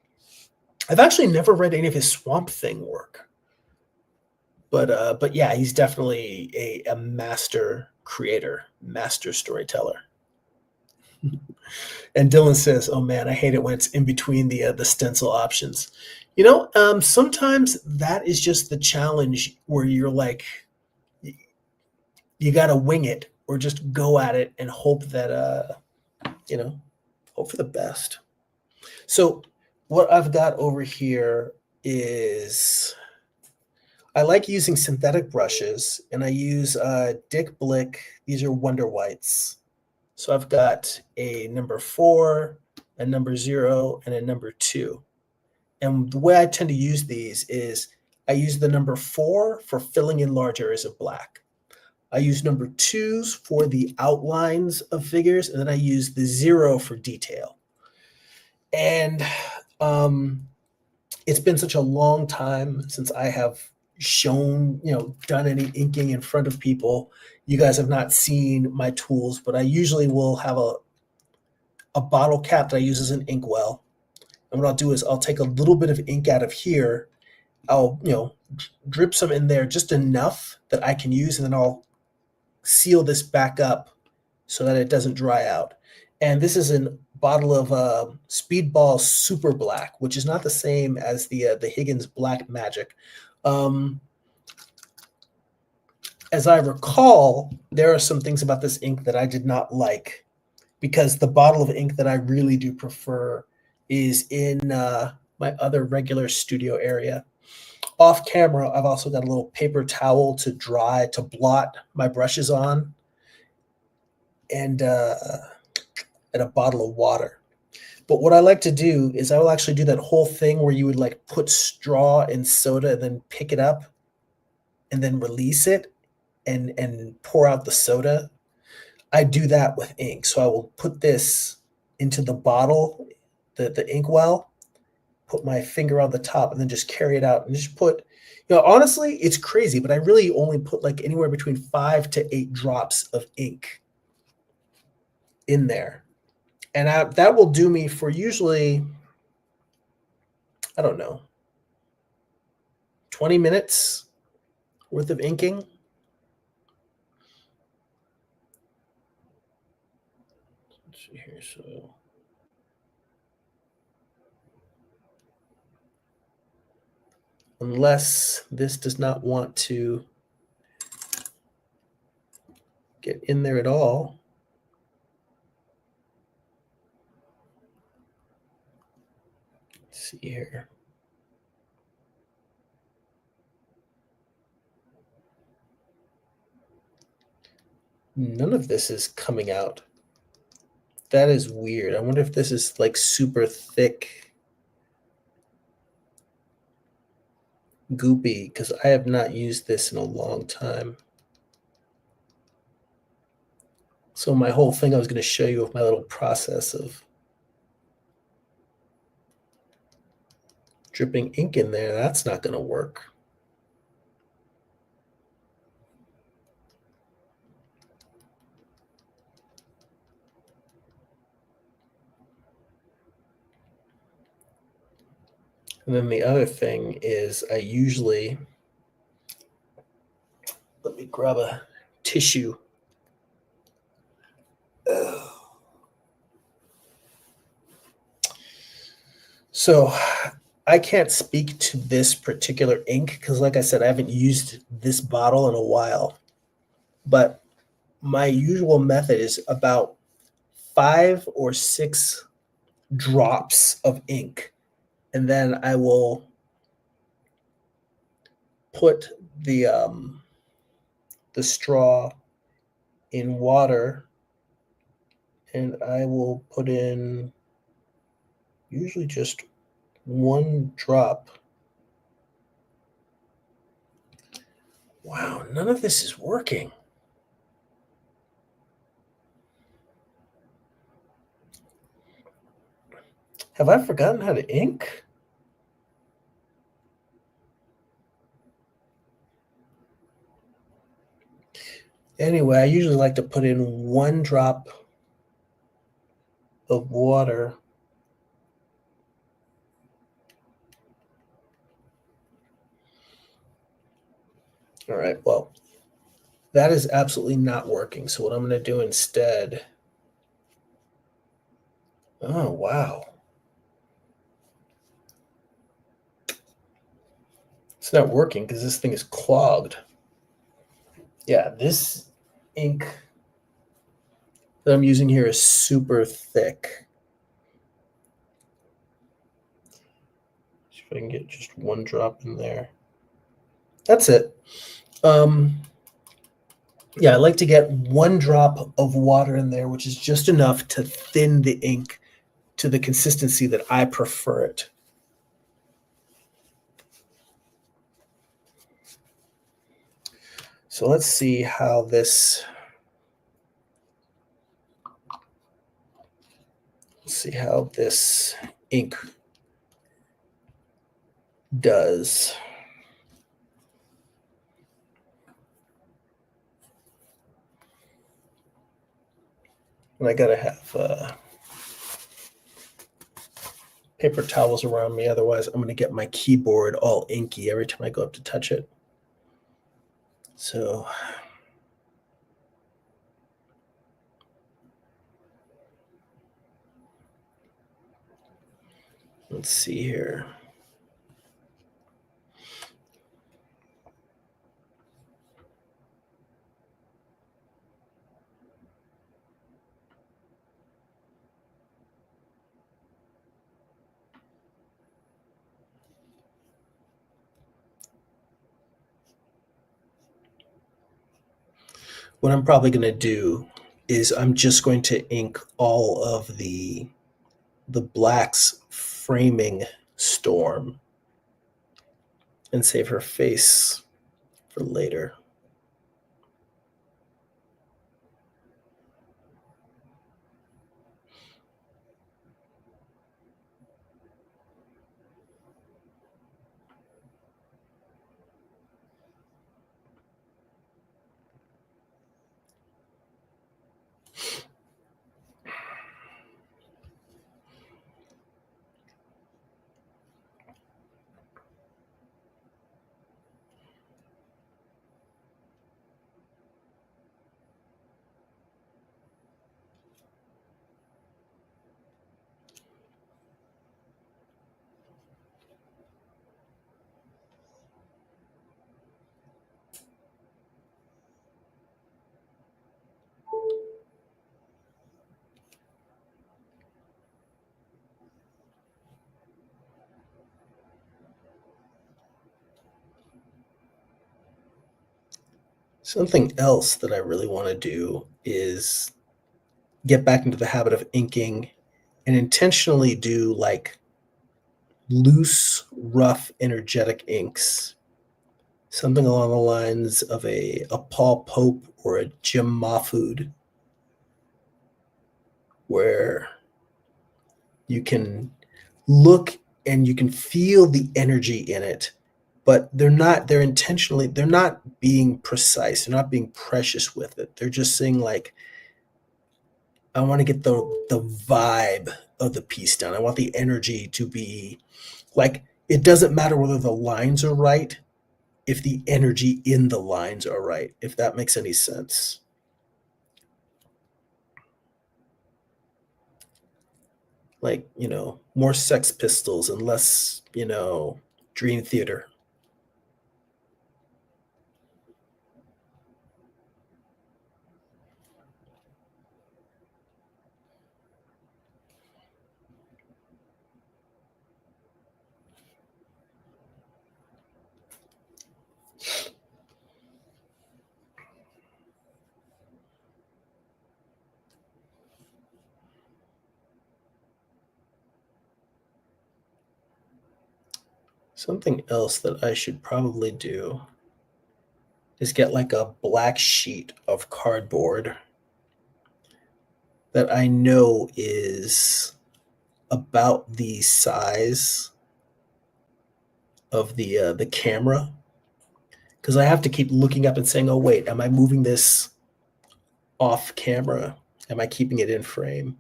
I've actually never read any of his Swamp Thing work, but yeah, he's definitely a master creator, master storyteller. And Dylan says, "Oh man, I hate it when it's in between the stencil options." Sometimes that is just the challenge where you're like, you got to wing it or just go at it and hope that hope for the best. So what I've got over here is I like using synthetic brushes, and I use Dick Blick. These are Wonder Whites. So I've got a number 4, a number 0, and a number 2. And the way I tend to use these is I use the number 4 for filling in large areas of black. I use number 2s for the outlines of figures, and then I use the 0 for detail. And it's been such a long time since I have done any inking in front of people. You guys have not seen my tools, but I usually will have a bottle cap that I use as an inkwell. And what I'll do is I'll take a little bit of ink out of here. I'll, drip some in there, just enough that I can use, and then I'll seal this back up so that it doesn't dry out. And this is a bottle of Speedball Super Black, which is not the same as the Higgins Black Magic. As I recall, there are some things about this ink that I did not like, because the bottle of ink that I really do prefer is in my other regular studio area. Off camera, I've also got a little paper towel to blot my brushes on, and a bottle of water. But what I like to do is I will actually do that whole thing where you would like put straw in soda and then pick it up and then release it and pour out the soda. I do that with ink. So I will put this into the bottle, the ink well, put my finger on the top, and then just carry it out and just put, honestly, it's crazy, but I really only put like anywhere between 5 to 8 drops of ink in there. And that will do me for usually, I don't know, 20 minutes worth of inking. Let's see here. So unless this does not want to get in there at all. Let's see here. None of this is coming out. That is weird. I wonder if this is like super thick, goopy, because I have not used this in a long time. So my whole thing I was going to show you of my little process of dripping ink in there, that's not going to work. And then the other thing is I usually grab a tissue. So I can't speak to this particular ink because, like I said, I haven't used this bottle in a while. But my usual method is about 5 or 6 drops of ink, and then I will put the straw in water, and I will put in usually just 1 drop. Wow, none of this is working. Have I forgotten how to ink? Anyway, I usually like to put in 1 drop of water. All right, well, that is absolutely not working. So what I'm going to do instead, oh, wow. It's not working because this thing is clogged. Yeah, this ink that I'm using here is super thick. See if I can get just 1 drop in there. That's it. Yeah, I like to get 1 drop of water in there, which is just enough to thin the ink to the consistency that I prefer it. So let's see how this ink does. And I gotta have paper towels around me, otherwise I'm gonna get my keyboard all inky every time I go up to touch it. So let's see here. What I'm probably going to do is I'm just going to ink all of the blacks framing Storm and save her face for later. Something else that I really want to do is get back into the habit of inking and intentionally do like loose, rough, energetic inks. Something along the lines of a Paul Pope or a Jim Mahfood, where you can look and you can feel the energy in it, but they're not being precise, they're not being precious with it. They're just saying like, I want to get the vibe of the piece down. I want the energy to be like, it doesn't matter whether the lines are right, if the energy in the lines are right, if that makes any sense. Like, more Sex Pistols and less, Dream Theater. Something else that I should probably do is get like a black sheet of cardboard that I know is about the size of the camera, because I have to keep looking up and saying, "Oh wait, am I moving this off camera? Am I keeping it in frame?"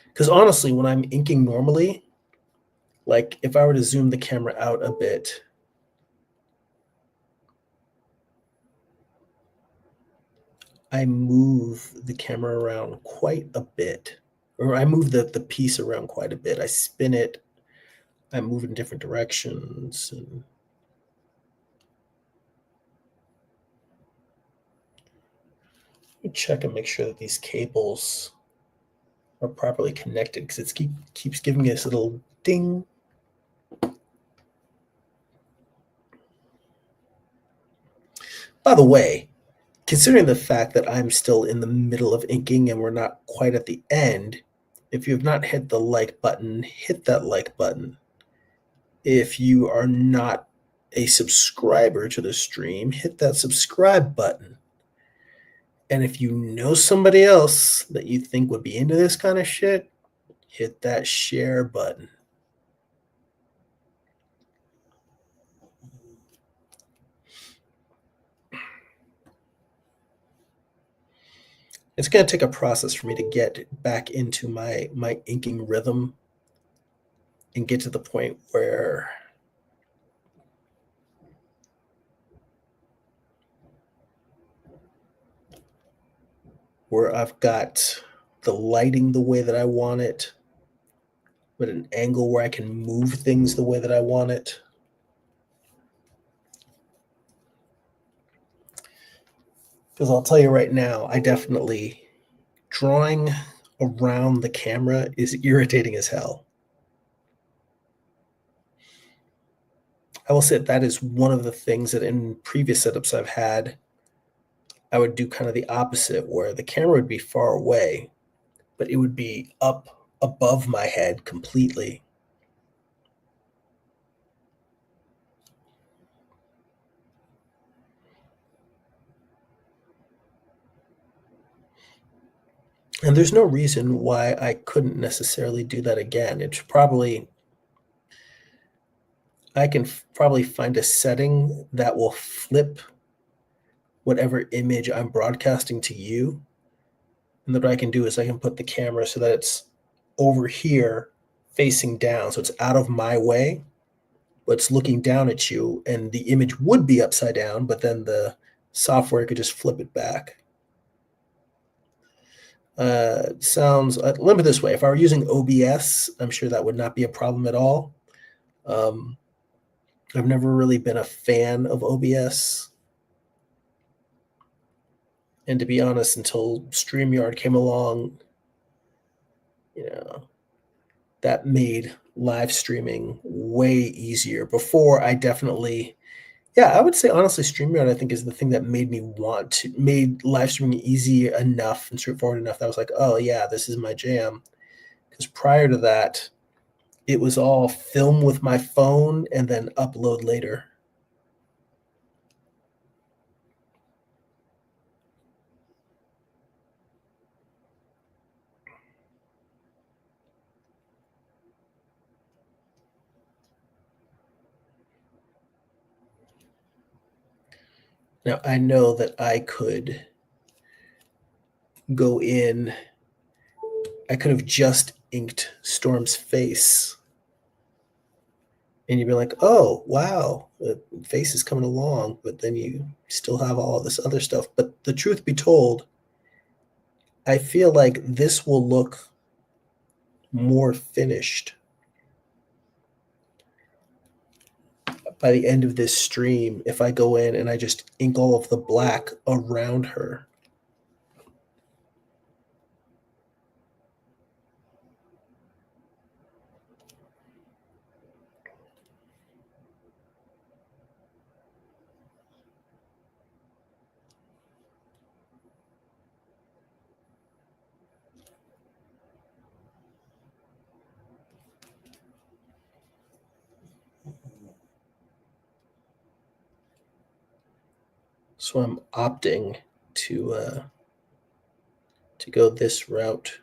Because honestly, when I'm inking normally, like if I were to zoom the camera out a bit, I move the camera around quite a bit, or I move the piece around quite a bit. I spin it, I move in different directions, and check and make sure that these cables are properly connected, because it keeps giving me this little ding. By the way, considering the fact that I'm still in the middle of inking and we're not quite at the end, if you have not hit the like button, hit that like button. If you are not a subscriber to the stream, hit that subscribe button. And if you know somebody else that you think would be into this kind of shit, hit that share button. It's going to take a process for me to get back into my inking rhythm and get to the point where I've got the lighting the way that I want it, but an angle where I can move things the way that I want it. Because I'll tell you right now, I definitely, drawing around the camera is irritating as hell. I will say that is one of the things that in previous setups I've had, I would do kind of the opposite, where the camera would be far away, but it would be up above my head completely. And there's no reason why I couldn't necessarily do that again. It's probably, I can probably find a setting that will flip whatever image I'm broadcasting to you. And then what I can do is I can put the camera so that it's over here facing down. So it's out of my way, but it's looking down at you. And the image would be upside down, but then the software could just flip it back. Let me put it this way. If I were using OBS, I'm sure that would not be a problem at all. I've never really been a fan of OBS. And to be honest, until StreamYard came along, that made live streaming way easier. Before, I definitely, I would say honestly, StreamYard, I think, is the thing that made live streaming easy enough and straightforward enough that I was like, oh yeah, this is my jam. Because prior to that, it was all film with my phone and then upload later. Now, I know that I could go in, I could have just inked Storm's face and you'd be like, oh, wow, the face is coming along, but then you still have all this other stuff. But the truth be told, I feel like this will look more finished by the end of this stream if I go in and I just ink all of the black around her. So I'm opting to go this route.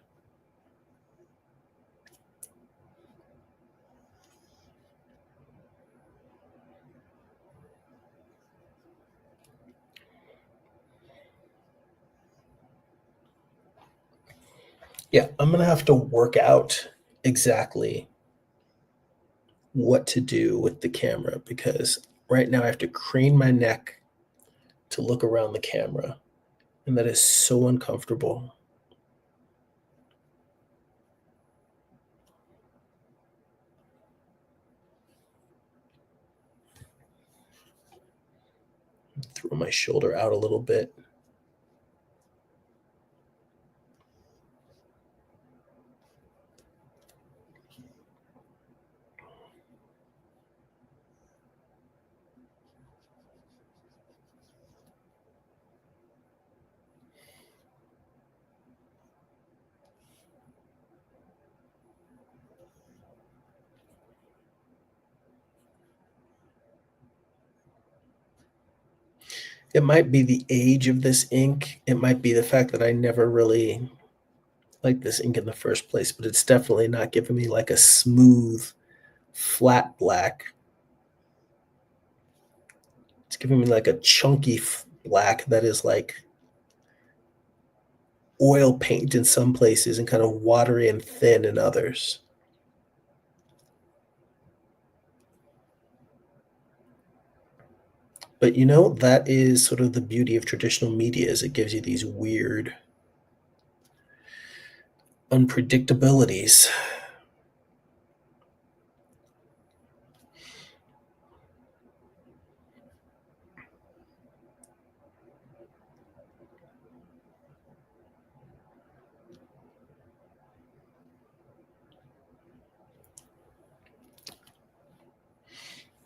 Yeah, I'm gonna have to work out exactly what to do with the camera because right now I have to crane my neck to look around the camera, and that is so uncomfortable. Throw my shoulder out a little bit. It might be the age of this ink. It might be the fact that I never really liked this ink in the first place, but it's definitely not giving me like a smooth, flat black. It's giving me like a chunky black that is like oil paint in some places and kind of watery and thin in others. But you know, that is sort of the beauty of traditional media is it gives you these weird unpredictabilities.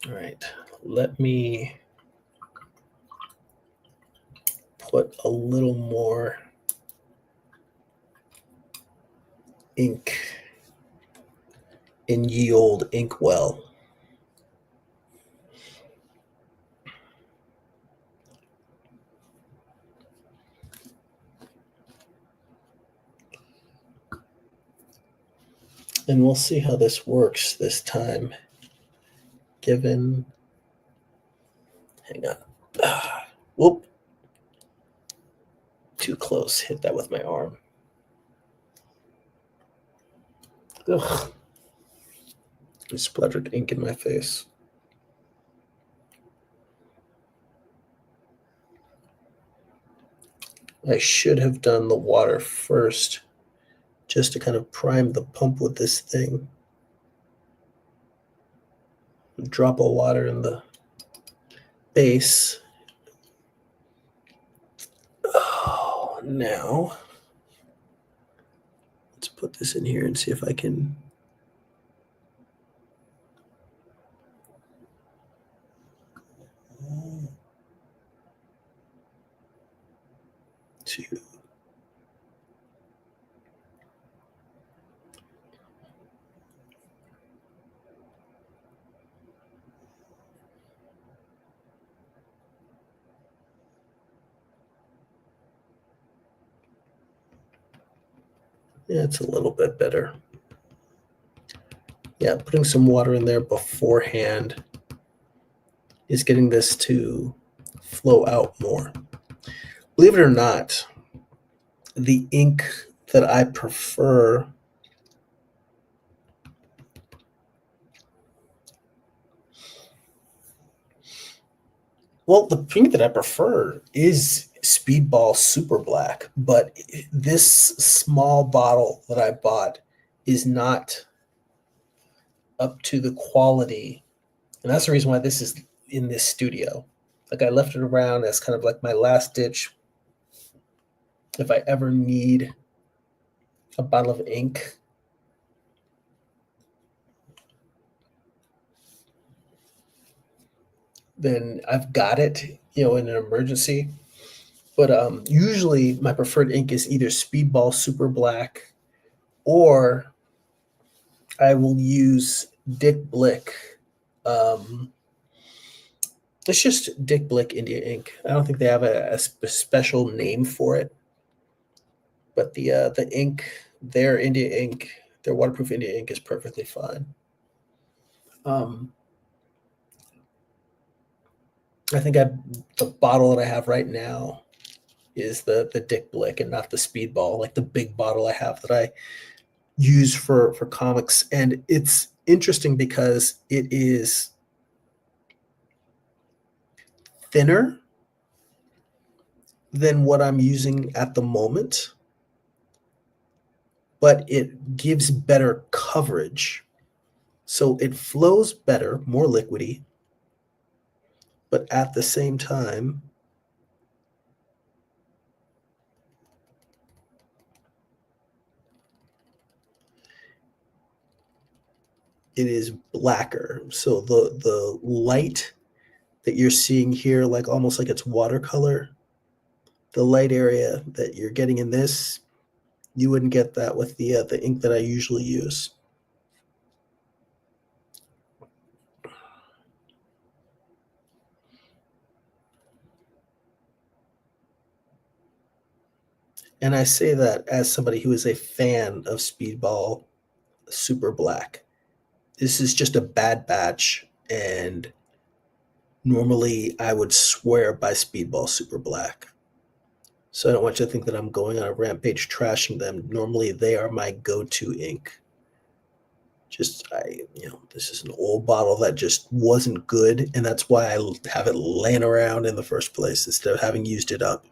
All right, let me put a little more ink in ye old inkwell. And we'll see how this works this time, given, hang on, whoop, too close, hit that with my arm. Ugh. I splattered ink in my face. I should have done the water first, just to kind of prime the pump with this thing. Drop of water in the base. Oh, now let's put this in here and see if I can. Two. Yeah, it's a little bit better. Yeah, putting some water in there beforehand is getting this to flow out more. Believe it or not, the ink that I prefer Well, the pink that I prefer is Speedball Super Black, but this small bottle that I bought is not up to the quality, and that's the reason why this is in this studio. Like I left it around as kind of like my last ditch if I ever need a bottle of ink. Then I've got it, in an emergency. But usually my preferred ink is either Speedball Super Black or I will use Dick Blick. Um, it's just Dick Blick India ink. I don't think they have a special name for it, but the ink, their India ink, their waterproof India ink is perfectly fine. Um, I think the bottle that I have right now is the Dick Blick and not the Speedball, like the big bottle I have that I use for comics. And it's interesting because it is thinner than what I'm using at the moment, but it gives better coverage. So it flows better, more liquidy, but at the same time, it is blacker. So the light that you're seeing here, like almost like it's watercolor, the light area that you're getting in this, you wouldn't get that with the ink that I usually use. And I say that as somebody who is a fan of Speedball Super Black. This is just a bad batch, and normally I would swear by Speedball Super Black. So I don't want you to think that I'm going on a rampage trashing them. Normally they are my go-to ink. Just this is an old bottle that just wasn't good, and that's why I have it laying around in the first place instead of having used it up.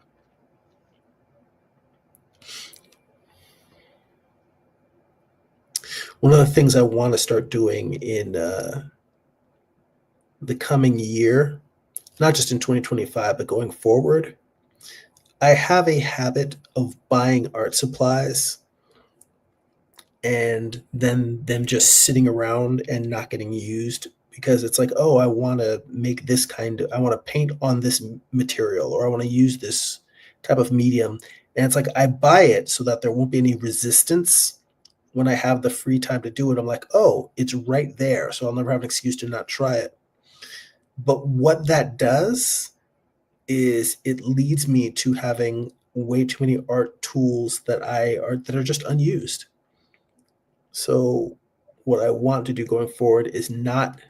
One of the things I want to start doing in the coming year, not just in 2025, but going forward, I have a habit of buying art supplies and then them just sitting around and not getting used because it's like, oh, I want to make this I want to paint on this material or I want to use this type of medium. And it's like I buy it so that there won't be any resistance when I have the free time to do it. I'm like, oh, it's right there. So I'll never have an excuse to not try it. But what that does is it leads me to having way too many art tools that are just unused. So what I want to do going forward is not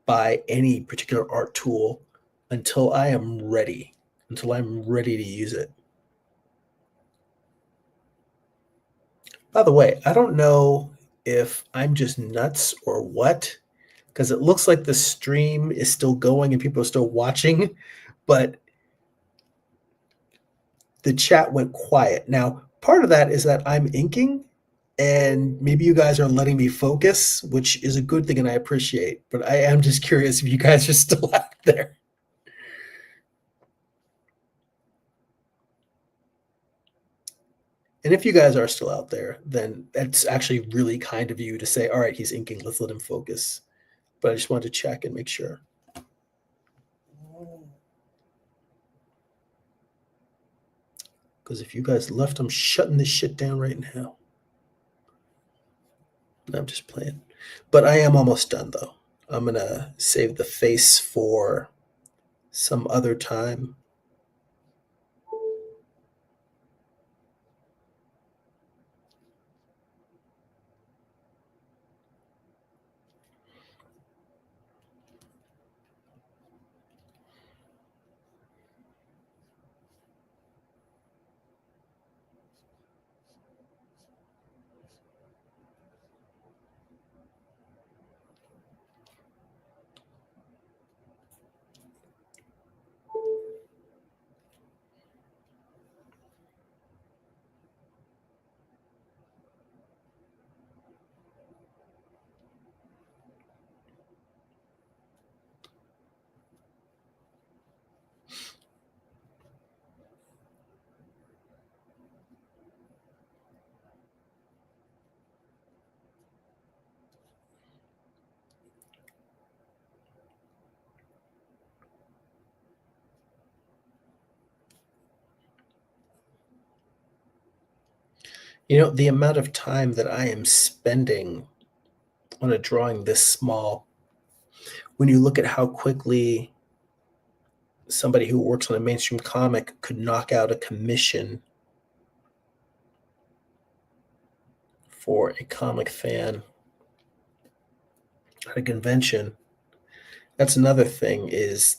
buy any particular art tool until I am ready, until I'm ready to use it. By the way, I don't know if I'm just nuts or what, because it looks like the stream is still going and people are still watching, but the chat went quiet. Now, part of that is that I'm inking and maybe you guys are letting me focus, which is a good thing and I appreciate. But I am just curious if you guys are still out there. And if you guys are still out there, then that's actually really kind of you to say, all right, he's inking, let's let him focus. But I just wanted to check and make sure. Because if you guys left, I'm shutting this shit down right now. No, I'm just playing. But I am almost done though. I'm gonna save the face for some other time. You know, the amount of time that I am spending on a drawing this small, when you look at how quickly somebody who works on a mainstream comic could knock out a commission for a comic fan at a convention. That's another thing is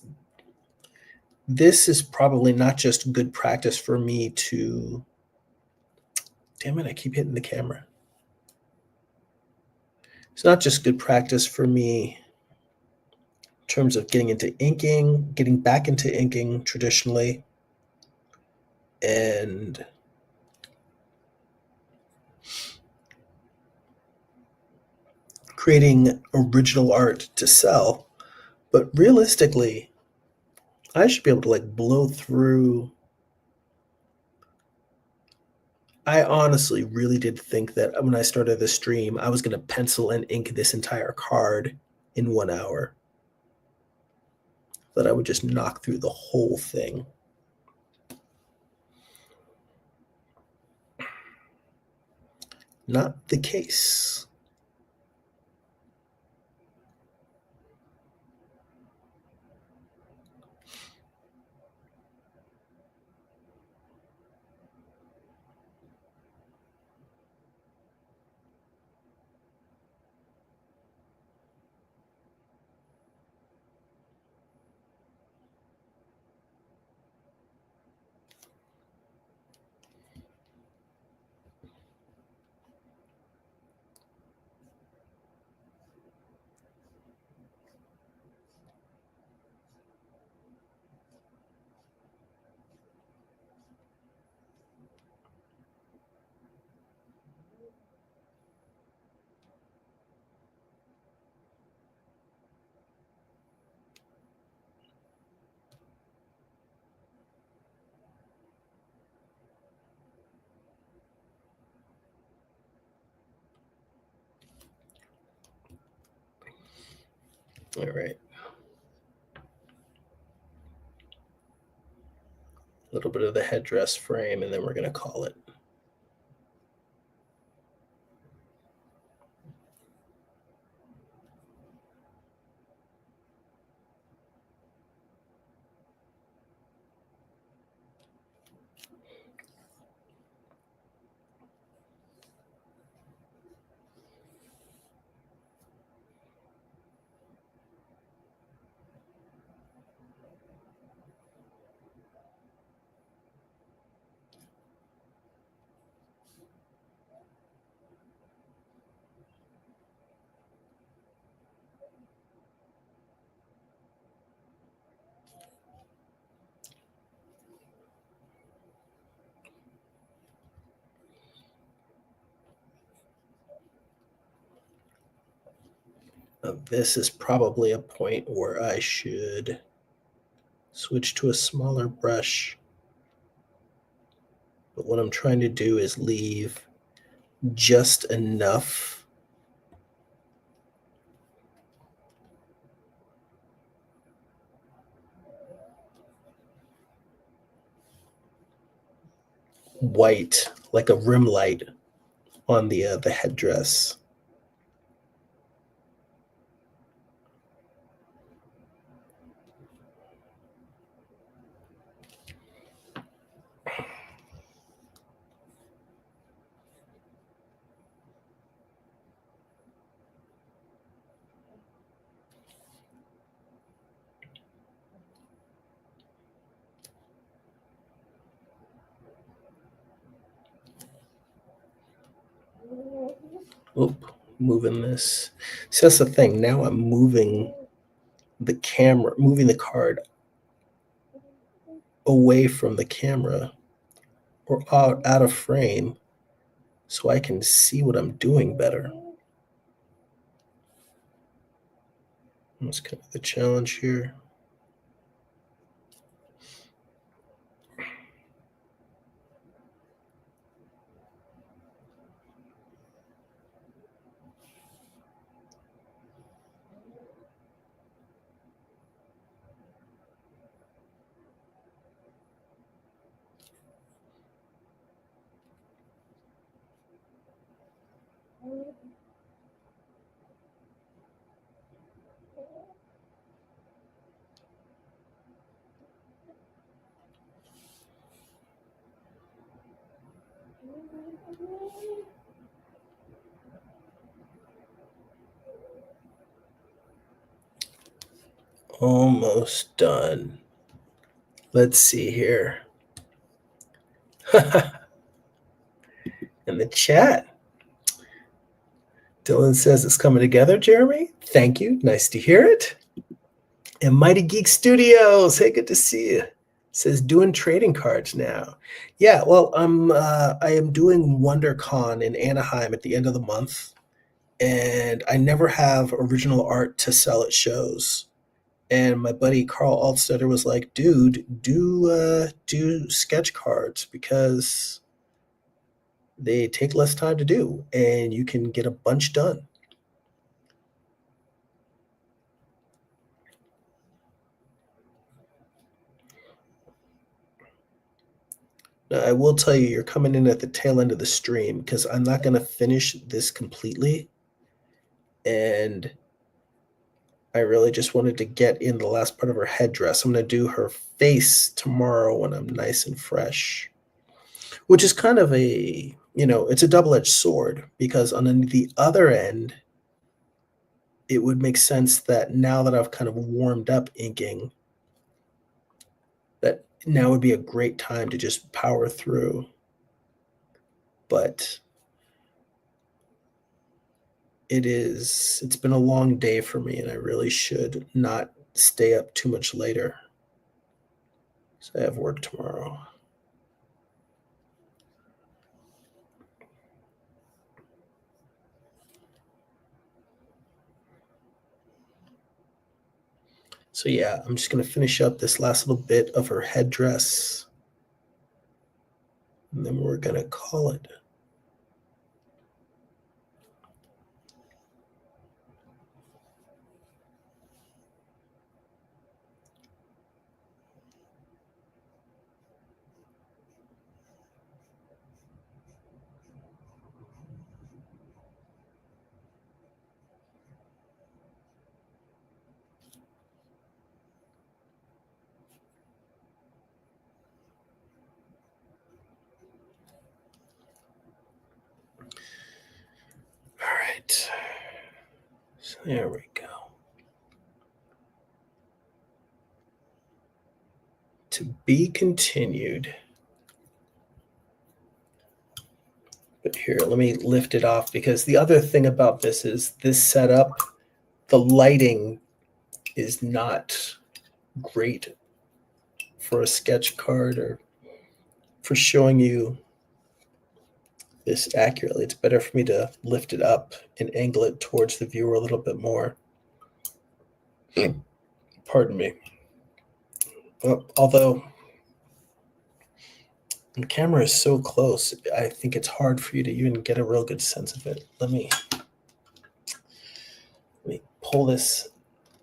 this is probably not just good practice for me to damn it, I keep hitting the camera. It's not just good practice for me in terms of getting into inking, getting back into inking traditionally, and creating original art to sell. But realistically, I should be able to like blow through. I honestly really did think that when I started the stream, I was going to pencil and ink this entire card in 1 hour. That I would just knock through the whole thing. Not the case. All right. A little bit of the headdress frame, and then we're going to call it. This is probably a point where I should switch to a smaller brush. But what I'm trying to do is leave just enough white, like a rim light, on the headdress. Oop, moving this. So that's the thing. Now I'm moving the camera, moving the card away from the camera or out of frame so I can see what I'm doing better. That's kind of the challenge here. Almost done. Let's see here. In the chat, Dylan says it's coming together, Jeremy. Thank you. Nice to hear it. And Mighty Geek Studios, hey, good to see you. Says doing trading cards now. Yeah, well, I am doing WonderCon in Anaheim at the end of the month, and I never have original art to sell at shows. And my buddy Carl Altstetter was like, "Dude, do sketch cards because they take less time to do, and you can get a bunch done." Now, I will tell you, you're coming in at the tail end of the stream because I'm not going to finish this completely. And I really just wanted to get in the last part of her headdress. I'm going to do her face tomorrow when I'm nice and fresh, which is kind of a, it's a double-edged sword because on the other end, it would make sense that now that I've kind of warmed up inking, that now would be a great time to just power through. But it's been a long day for me, and I really should not stay up too much later. So I have work tomorrow. So yeah, I'm just going to finish up this last little bit of her headdress, and then we're going to call it. All right. So there we go. To be continued. But here, let me lift it off because the other thing about this is this setup, the lighting is not great for a sketch card or for showing you this accurately. It's better for me to lift it up and angle it towards the viewer a little bit more. Pardon me. Although the camera is so close, I think it's hard for you to even get a real good sense of it. Let me pull this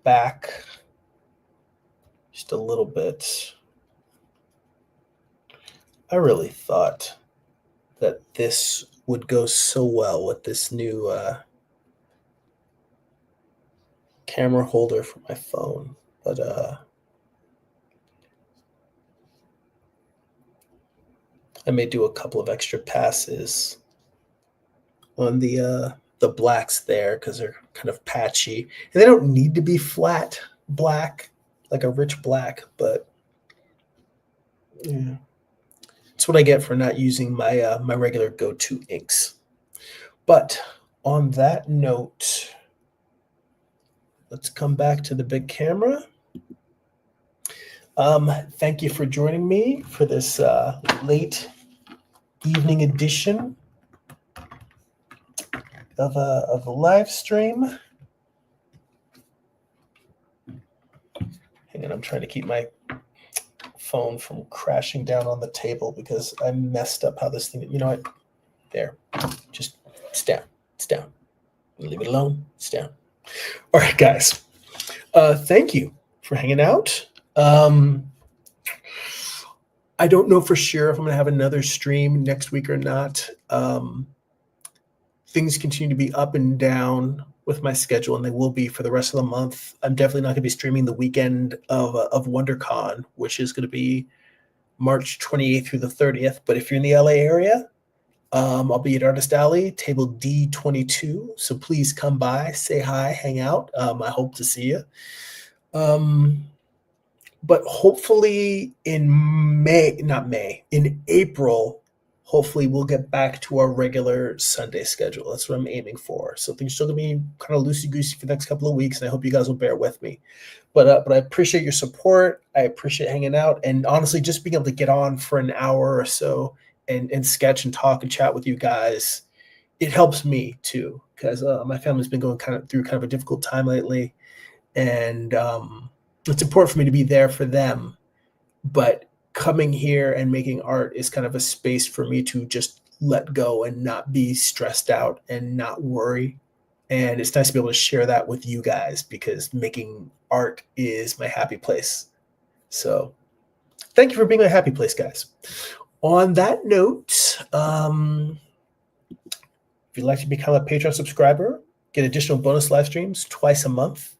back just a little bit. I really thought that this would go so well with this new camera holder for my phone, but I may do a couple of extra passes on the blacks there because they're kind of patchy, and they don't need to be flat black like a rich black, but yeah, it's what I get for not using my my regular go-to inks. But on that note, let's come back to the big camera. Thank you for joining me for this late evening edition of a live stream. Hang on, I'm trying to keep my phone from crashing down on the table because I messed up how this thing, you know what? There, just it's down. It's down. Leave it alone. It's down. All right, guys. Thank you for hanging out. I don't know for sure if I'm going to have another stream next week or not. Things continue to be up and down with my schedule, and they will be for the rest of the month. I'm definitely not going to be streaming the weekend of WonderCon, which is going to be March 28th through the 30th. But if you're in the LA area, I'll be at Artist Alley, table D22. So please come by, say hi, hang out. I hope to see you. But hopefully in April, hopefully we'll get back to our regular Sunday schedule. That's what I'm aiming for. So things are still gonna be kind of loosey goosey for the next couple of weeks, and I hope you guys will bear with me. But I appreciate your support. I appreciate hanging out, and honestly, just being able to get on for an hour or so and sketch and talk and chat with you guys, it helps me too because my family's been going through kind of a difficult time lately, and it's important for me to be there for them. But coming here and making art is kind of a space for me to just let go and not be stressed out and not worry. And it's nice to be able to share that with you guys because making art is my happy place. So thank you for being my happy place, guys. On that note, if you'd like to become a Patreon subscriber, get additional bonus live streams twice a month,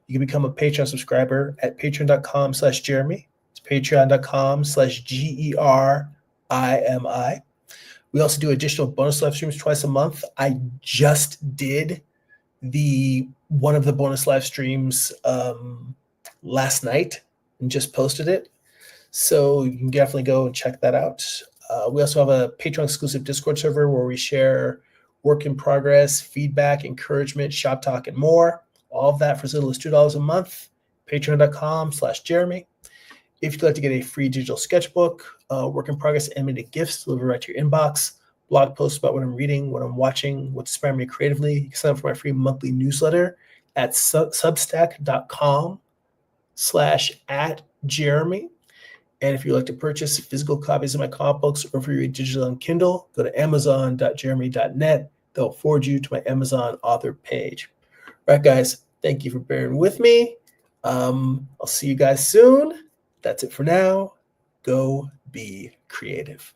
you can become a Patreon subscriber at patreon.com/Jeremy. It's patreon.com/GERIMI. We also do additional bonus live streams twice a month. I just did one of the bonus live streams last night and just posted it. So you can definitely go and check that out. We also have a Patreon exclusive Discord server where we share work in progress, feedback, encouragement, shop talk, and more. All of that for as little as $2 a month. Patreon.com/Jeremy. If you'd like to get a free digital sketchbook, work in progress animated GIFs delivered right to your inbox, blog posts about what I'm reading, what I'm watching, what's inspiring me creatively, you can sign up for my free monthly newsletter at substack.com/@Jeremy. And if you'd like to purchase physical copies of my comic books or if you read digital on Kindle, go to amazon.jeremy.net. They'll forward you to my Amazon author page. All right, guys, thank you for bearing with me. I'll see you guys soon. That's it for now. Go be creative.